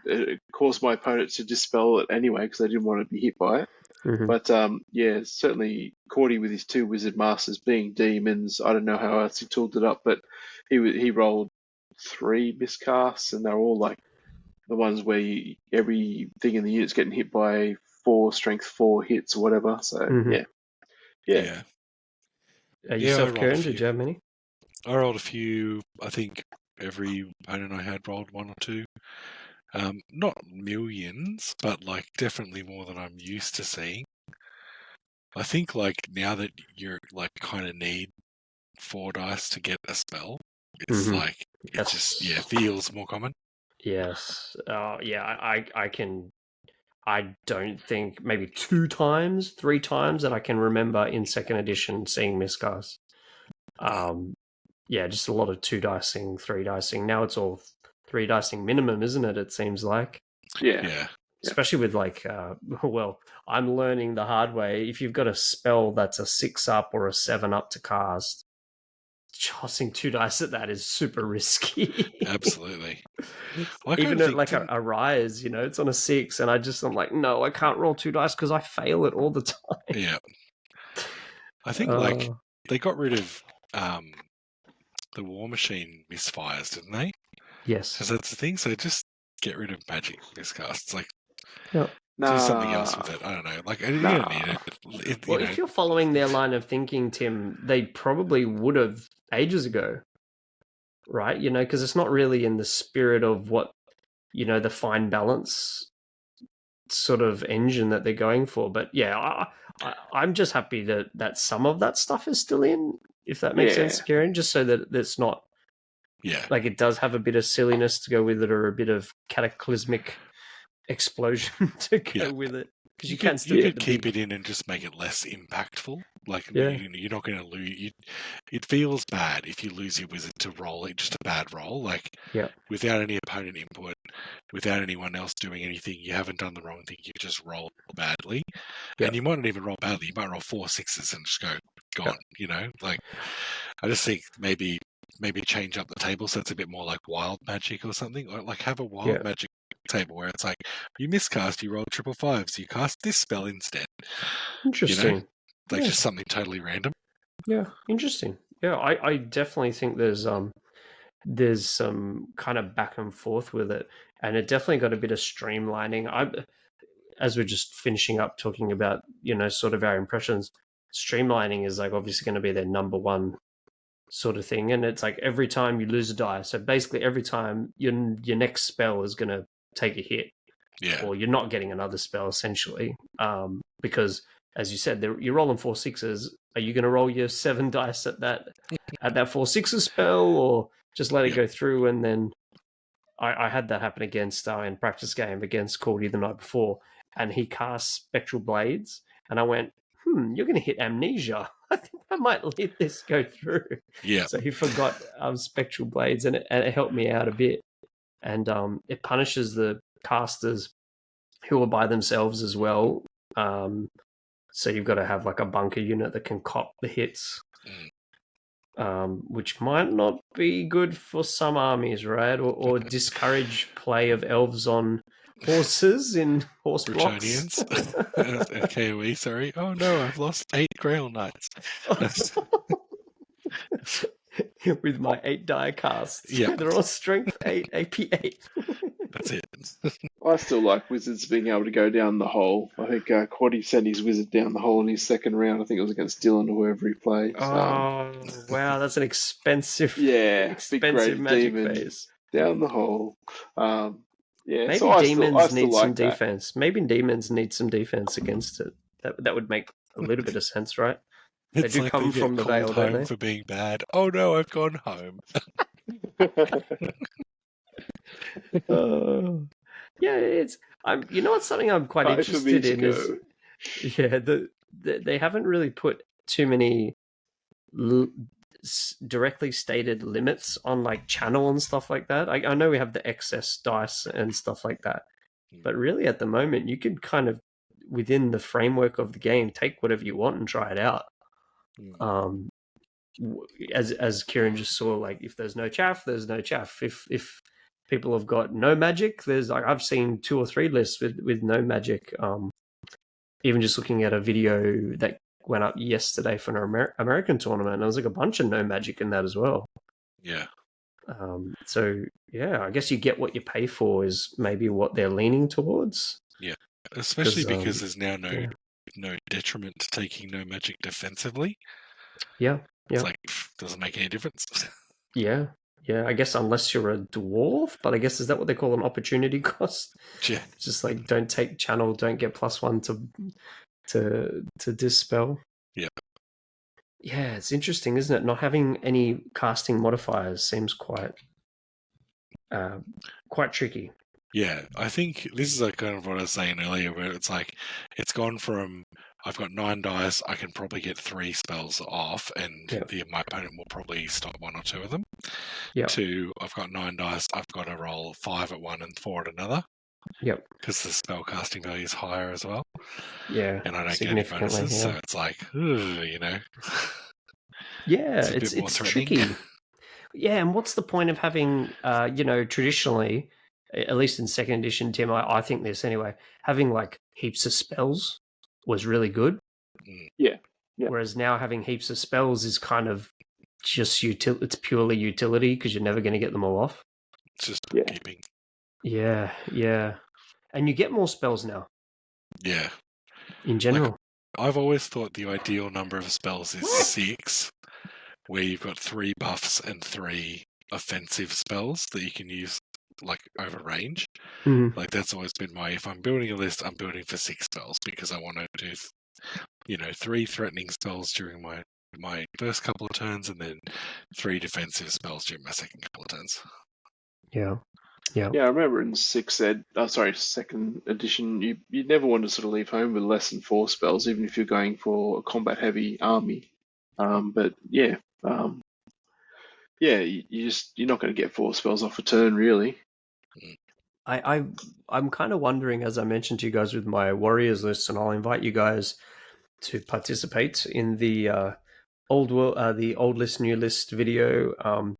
it caused my opponent to dispel it anyway because they didn't want to be hit by it. Mhm. But yeah, certainly Cordy with his 2 Wizard Masters being demons. I don't know how else he tooled it up, but he rolled 3 miscasts, and they're all like the ones where everything in the unit's getting hit by 4 strength 4 hits or whatever. So Mhm. yeah. Yeah. Yeah, I Yourself, rolled a Kieran, few. did you have many? I rolled a few. I think every opponent I had rolled 1 or 2. Not millions, but like definitely more than I'm used to seeing. I think like now that you're like kind of need 4 dice to get a spell, it's Mhm. like it just Yes. feels more common. Yes. Yeah, I can. I don't think maybe 2 times, 3 times that I can remember in second edition seeing miscast. Yeah, just a lot of 2 dicing, 3 dicing. Now it's all 3 dicing minimum, isn't it? It seems like. Yeah. Yeah. Especially with like, well, I'm learning the hard way. If you've got a spell that's a 6 up or a 7 up to cast, tossing 2 dice at that is super risky. Absolutely. I kind Even of at think like a rise, it's on a 6, and I'm like, no, I can't roll 2 dice because I fail it all the time. yeah. I think like they got rid of the War Machine misfires, didn't they? Yes. Because that's the thing. So just get rid of magic miscasts. Like Yeah. do something else Nah. with it. I don't know. Like you don't need it. Well, if you're following their line of thinking, Tim, they probably would have ages ago, right? Because it's not really in the spirit of what, the fine balance sort of engine that they're going for. But yeah, I'm just happy that some of that stuff is still in, if that makes sense, Kieran, just so that it's not, like it does have a bit of silliness to go with it or a bit of cataclysmic explosion to go with it. Because you can still you get could the keep big... it in and just make it less impactful. Like Yeah. you're not going to lose. It feels bad if you lose your wizard to roll it, just a bad roll. Like without any opponent input, without anyone else doing anything, you haven't done the wrong thing. You just roll badly, and you might not even roll badly. You might roll 4 6s and just go gone. Like I just think maybe change up the table so it's a bit more like wild magic or something, or like have a wild magic table where it's like you miscast, you roll 555, so you cast this spell instead. Interesting. Like just something totally random. Yeah, interesting. Yeah, I definitely think there's some kind of back and forth with it, and it definitely got a bit of streamlining. As we're just finishing up talking about, sort of our impressions, streamlining is like obviously going to be their number one sort of thing, and it's like every time you lose a die, so basically every time your next spell is going to take a hit, or you're not getting another spell essentially, because as you said, you're rolling 4 6s. Are you going to roll your 7 dice at that 4 6s spell, or just let it go through? And then I had that happen against in practice game against Cordy the night before, and he cast Spectral Blades, and I went, you're going to hit Amnesia. I think I might let this go through. Yeah. So he forgot Spectral Blades, and it helped me out a bit. And it punishes the casters who are by themselves as well. So you've got to have like a bunker unit that can cop the hits, which might not be good for some armies, right? Or discourage play of elves on horses in horse blocks. KOE, sorry. Oh no, I've lost 8 Grail Knights. With my 8 die casts. Yeah. They're all strength 8, AP 8. That's it. I still like wizards being able to go down the hole. I think Cordy sent his wizard down the hole in his second round. I think it was against Dylan or whoever he played. Oh, wow, that's an expensive, big magic demon phase. Down the hole. Maybe so demons need some like defense. Maybe demons need some defense against it. That would make a little bit of sense, right? They do like come they from the veil, don't they? for being bad. Oh no, I've gone home. Yeah, it's. You know what's something I'm quite interested in is. Yeah, they haven't really put too many directly stated limits on like channel and stuff like that. I know we have the excess dice and stuff like that, but really at the moment you could kind of within the framework of the game take whatever you want and try it out. As Kieran just saw, like if there's no chaff, there's no chaff. If people have got no magic, there's like I've seen 2 or 3 lists with no magic even just looking at a video that went up yesterday for an American tournament, and there was like a bunch of no magic in that as well. Yeah. So yeah, I guess you get what you pay for is maybe what they're leaning towards. Yeah, especially 'Cause, because there's now yeah. no detriment to taking no magic defensively. Yeah, It's yeah, like doesn't make any difference. yeah, yeah. I guess unless you're a dwarf, but I guess is that what they call an opportunity cost? Yeah. It's just like don't take channel, don't get +1 to dispel. Yeah. Yeah, it's interesting, isn't it? Not having any casting modifiers seems quite tricky. Yeah, I think this is like kind of what I was saying earlier, where it's like it's gone from I've got 9 dice, I can probably get 3 spells off, and Yep. my opponent will probably stop 1 or 2 of them. Yep. To I've got 9 dice, I've got to roll 5 at one and 4 at another. Yep. Because the spell casting value is higher as well. Yeah. And I don't get any bonuses, so it's like, you know. Yeah, it's a bit more threatening. tricky. Yeah, and what's the point of having, traditionally, at least in second edition, Tim, I think this anyway, having like heaps of spells was really good. Yeah. Yeah. Whereas now having heaps of spells is kind of just it's purely utility because you're never going to get them all off. It's just Yeah. keeping. Yeah, yeah. And you get more spells now. Yeah. In general. Like, I've always thought the ideal number of spells is 6, where you've got 3 buffs and 3 offensive spells that you can use like over range. Mm-hmm. Like that's always been if I'm building a list, I'm building for 6 spells because I want to do 3 threatening spells during my first couple of turns and then 3 defensive spells during my second couple of turns. Yeah. Yeah. Yeah, I remember in second edition, you never want to sort of leave home with less than 4 spells, even if you're going for a combat heavy army. But yeah, you're not going to get 4 spells off a turn, really. I'm kind of wondering, as I mentioned to you guys with my warriors list, and I'll invite you guys to participate in the old list, new list video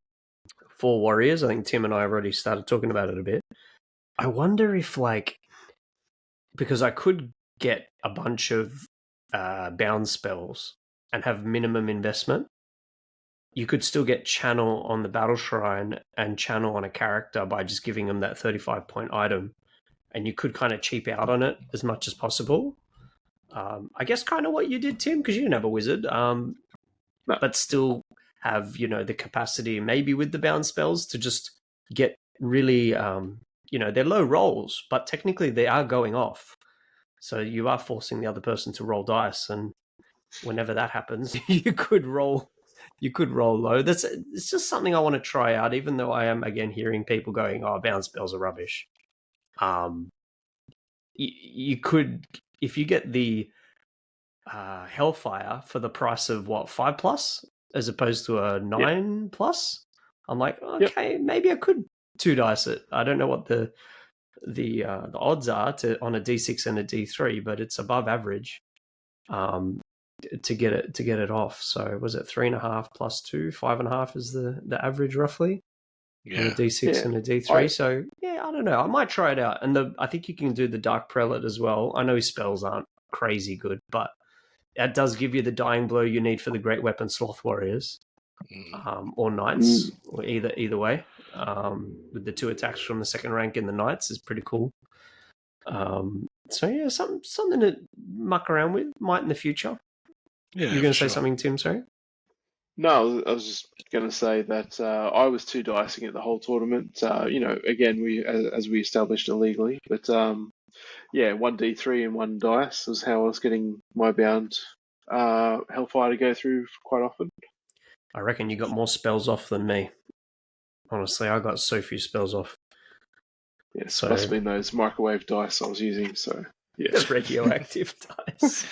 for warriors. I think Tim and I have already started talking about it a bit. I wonder if, because I could get a bunch of bound spells and have minimum investment, you could still get channel on the battle shrine and channel on a character by just giving them that 35-point item, and you could kind of cheap out on it as much as possible. I guess kind of what you did, Tim, because you didn't have a wizard, No. but still have the capacity, maybe with the bound spells, to just get really they're low rolls, but technically they are going off, so you are forcing the other person to roll dice, and whenever that happens, you could roll low. It's just something I want to try out, even though I am again hearing people going, "Oh, bound spells are rubbish." You could, if you get the Hellfire for the price of 5+ as opposed to a 9+. I'm like, okay, maybe I could 2 dice it. I don't know what the odds are on a D6 and a D3, but it's above average. To get it off. So was it 3.5 plus 2, 5.5 is the average roughly. Yeah. On a D6 and a D3. So yeah, I don't know. I might try it out. And I think you can do the Dark Prelate as well. I know his spells aren't crazy good, but that does give you the dying blow you need for the Great Weapon Sloth Warriors, or Knights, or either way. With the 2 attacks from the second rank in the Knights is pretty cool. So yeah, something to muck around with. Might in the future. Yeah, you're going to say something, Tim? Sorry. No, I was just going to say that I was 2 dicing it the whole tournament. Again, as we established illegally, but 1 D3 and 1 dice was how I was getting my bound Hellfire to go through quite often. I reckon you got more spells off than me. Honestly, I got so few spells off. Yes, so, must have been those microwave dice I was using. So yeah, the radioactive dice.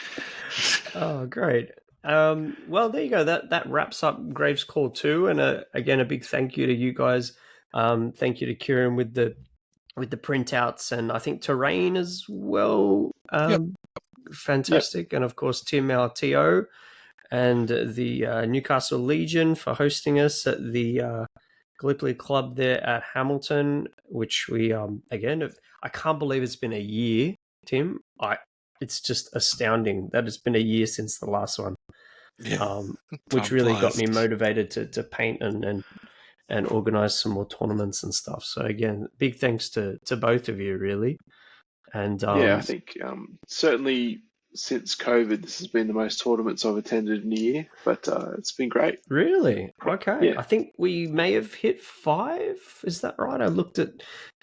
Oh, great. Well, there you go. That wraps up Graves Call 2, and again, a big thank you to you guys. Thank you to Kieran with the printouts, and I think Terrain as well. Fantastic, and of course Tim, our TO, and the Newcastle Legion for hosting us at the Gallipoli Club there at Hamilton, which we again, I can't believe it's been a year, Tim. it's just astounding that it's been a year since the last one. Yeah, Which time really got flies. me motivated to paint and organize some more tournaments and stuff. So again, big thanks to both of you, really. And Yeah, I think certainly since COVID, this has been the most tournaments I've attended in a year, but it's been great. really, okay. Yeah. I think we may have hit 5. Is that right? I looked at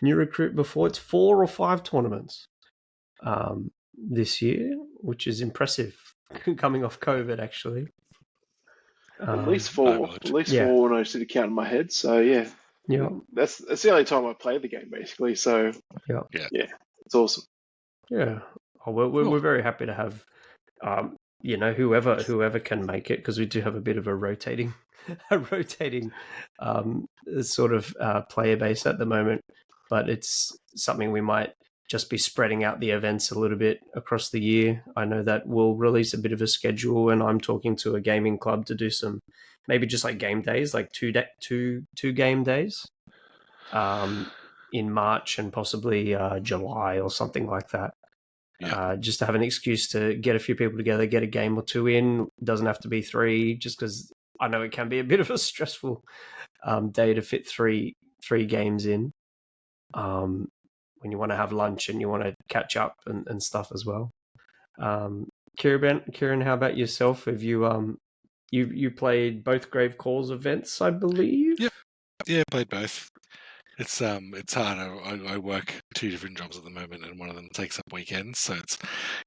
New Recruit before. It's 4 or 5 tournaments this year, which is impressive coming off COVID, actually. At least I four. would. At least Yeah. 4 when I did a count in my head. So yeah, Yeah, that's the only time I play the game basically. So yeah. yeah, it's awesome. Yeah. Oh, we're very happy to have, whoever can make it, because we do have a bit of a rotating sort of player base at the moment. But it's something we might just be spreading out the events a little bit across the year. I know that we'll release a bit of a schedule, and I'm talking to a gaming club to do some, maybe just like game days, like two game days, in March and possibly July or something like that. Yeah. Just to have an excuse to get a few people together, get a game or two in. Doesn't have to be 3, just because I know it can be a bit of a stressful day to fit three games in. When you want to have lunch and you want to catch up and stuff as well. Kieran, how about yourself? Have you you played both Grave Calls events, I believe? Yep. Yeah, played both. It's hard. I work 2 different jobs at the moment, and one of them takes up weekends, so it's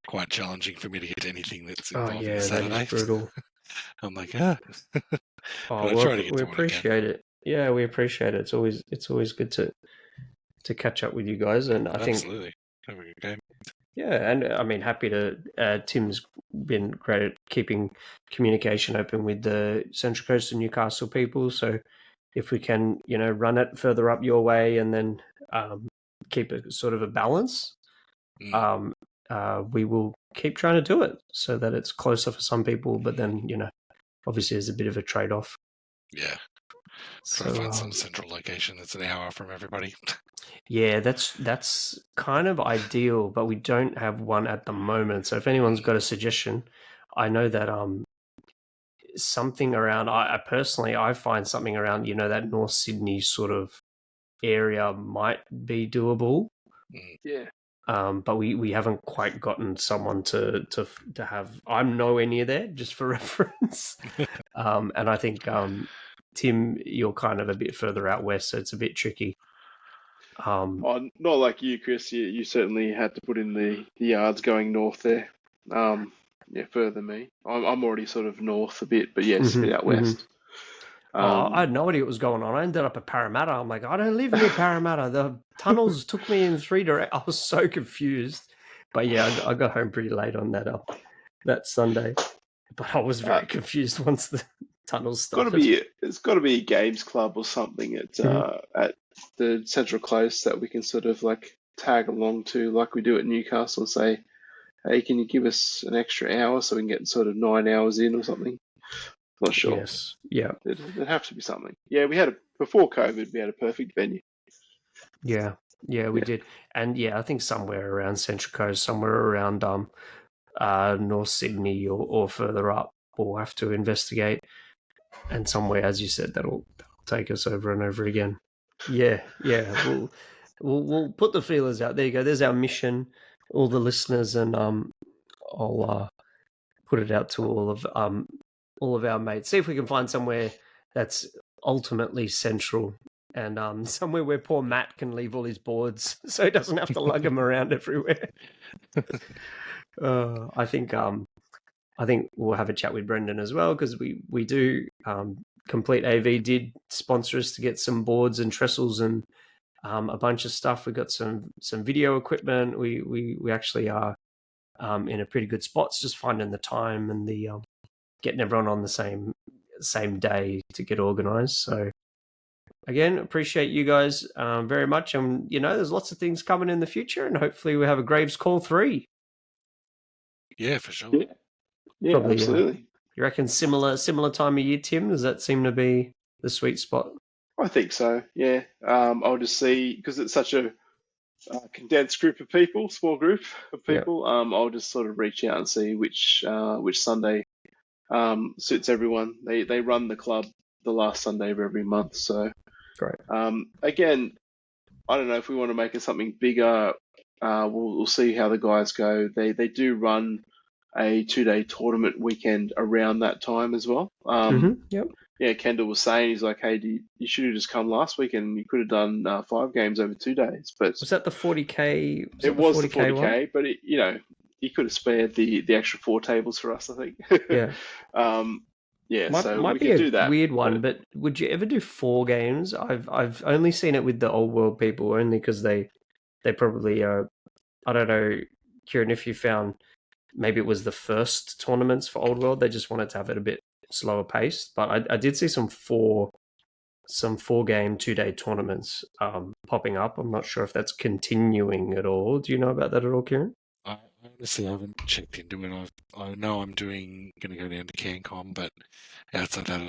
quite challenging for me to get anything that's Oh involving yeah, a that Saturday. is brutal. I'm like, Oh, I try to get we to what I can. appreciate it. Yeah, we appreciate it. It's always good to catch up with you guys, and I think Absolutely. Have a good game. yeah, and I mean, happy to. Tim's been great at keeping communication open with the Central Coast and Newcastle people. So if we can, run it further up your way, and then keep a sort of a balance, we will keep trying to do it so that it's closer for some people. But then, obviously, there's a bit of a trade-off. Yeah. Try So to find some central location that's an hour from everybody. yeah, that's kind of ideal, but we don't have one at the moment. So if anyone's got a suggestion, I know that something around. I personally find something around that North Sydney sort of area might be doable. Yeah. But we haven't quite gotten someone to have. I'm nowhere near there, just for reference. And I think Tim, you're kind of a bit further out west, so it's a bit tricky. Not like you, Chris. You certainly had to put in the yards going north there. Yeah, further than me. I'm already sort of north a bit, but yes, a bit out west. I had no idea what was going on. I ended up at Parramatta. I'm like, I don't live near Parramatta. The tunnels took me in 3 directions. I was so confused. But yeah, I got home pretty late on that Sunday. But I was very confused once the tunnels started. It's got to be a games club or something at the Central Coast that we can sort of like tag along to, like we do at Newcastle, and say, hey, can you give us an extra hour so we can get sort of 9 hours in or something? Not sure. Yes. Yeah. There'd have to be something. Yeah, before COVID, we had a perfect venue. Yeah. Yeah, we did. And yeah, I think somewhere around Central Coast, somewhere around North Sydney or further up, we'll have to investigate. And somewhere, as you said, that'll take us over and over again. Yeah. We'll put the feelers out. There you go. There's our mission, all the listeners, and I'll put it out to all of our mates. See if we can find somewhere that's ultimately central, and somewhere where poor Matt can leave all his boards so he doesn't have to lug them around everywhere. I think we'll have a chat with Brendan as well, because we do. Complete AV did sponsor us to get some boards and trestles and a bunch of stuff. We got some video equipment. We actually are in a pretty good spot. It's just finding the time and the getting everyone on the same day to get organised. So again, appreciate you guys very much. And there's lots of things coming in the future, and hopefully we have a Graves Call 3. Yeah, for sure. Yeah, Probably, absolutely. You reckon similar time of year, Tim? Does that seem to be the sweet spot? I think so. Yeah. I'll just see, because it's such a condensed group of people, small group of Yeah. people, I'll just sort of reach out and see which Sunday suits everyone. They run the club the last Sunday of every month. So Great. again, I don't know if we want to make it something bigger. We'll see how the guys go. They do run a 2-day tournament weekend around that time as well. Yep. Yeah, Kendall was saying, he's like, hey, you should have just come last week and you could have done 5 games over 2 days. But Was that the 40K? it was the 40K, one? but he could have spared the extra 4 tables for us, I think. Yeah. Yeah, so might we be could a do that. weird one, but would you ever do 4 games? I've only seen it with the old world people, only because they probably are. I don't know, Kieran, if you found maybe it was the first tournaments for old world, they just wanted to have it a bit slower paced. But I did see some 4-game 2-day tournaments popping up. I'm not sure if that's continuing at all. Do you know about that at all, Kieran? I honestly haven't checked into it. I know I'm going to go down to CanCon, but outside that,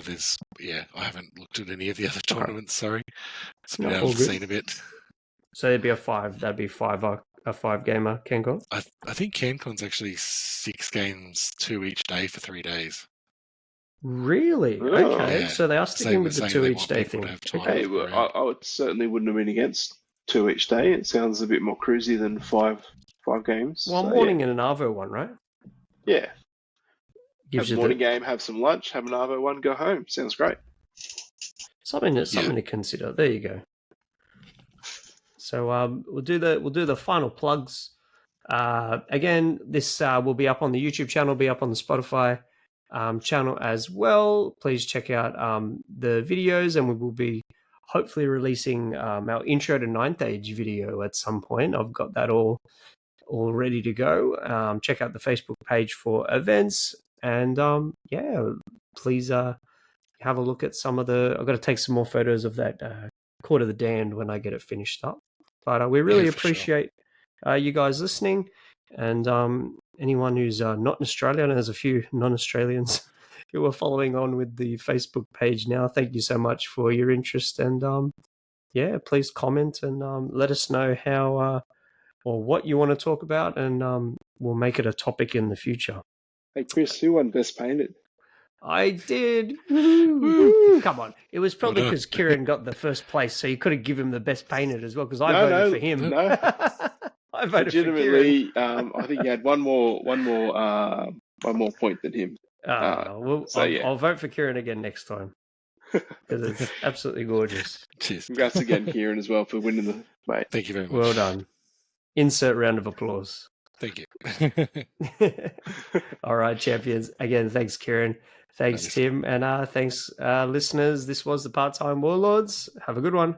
I haven't looked at any of the other tournaments. Sorry, it's been out of the scene a bit. So there'd be a 5. That'd be a 5-gamer CanCon. I think CanCon's actually 6 games, 2 each day for 3 days. Really? Oh. Okay, Yeah. so they are sticking with the 2 each day thing. Okay, well, I certainly wouldn't have been against 2 each day. It sounds a bit more cruisy than 5 games. Well, morning and an Arvo one, right? Yeah. Gives have a morning game, have some lunch, have an Arvo one, go home. Sounds great. Something to consider. There you go. So we'll do the final plugs. Again, this will be up on the YouTube channel, be up on the Spotify channel as well. Please check out the videos, and we will be hopefully releasing our intro to Ninth Age video at some point. I've got that all ready to go. Check out the Facebook page for events, and please have a look at some of the. I've got to take some more photos of that Court of the Damned when I get it finished up. But we really appreciate you guys listening, and anyone who's not in Australia. I know there's a few non-Australians who are following on with the Facebook page now. Thank you so much for your interest, and please comment and let us know how or what you want to talk about, and we'll make it a topic in the future. Hey Chris, who won Best Painted? I did. Woo. Come on. It was probably because Kieran got the first place, so you could have given him the Best Painted as well, because I voted for him. No. I voted legitimately, for Kieran. I think he had one more point than him. I'll vote for Kieran again next time, because it's absolutely gorgeous. Cheers. Congrats again, Kieran, as well, for winning the mate. Thank you very much. Well done. Insert round of applause. Thank you. All right, champions. Again, thanks, Kieran. Thanks, Tim. And thanks, listeners. This was the Part-Time Warlords. Have a good one.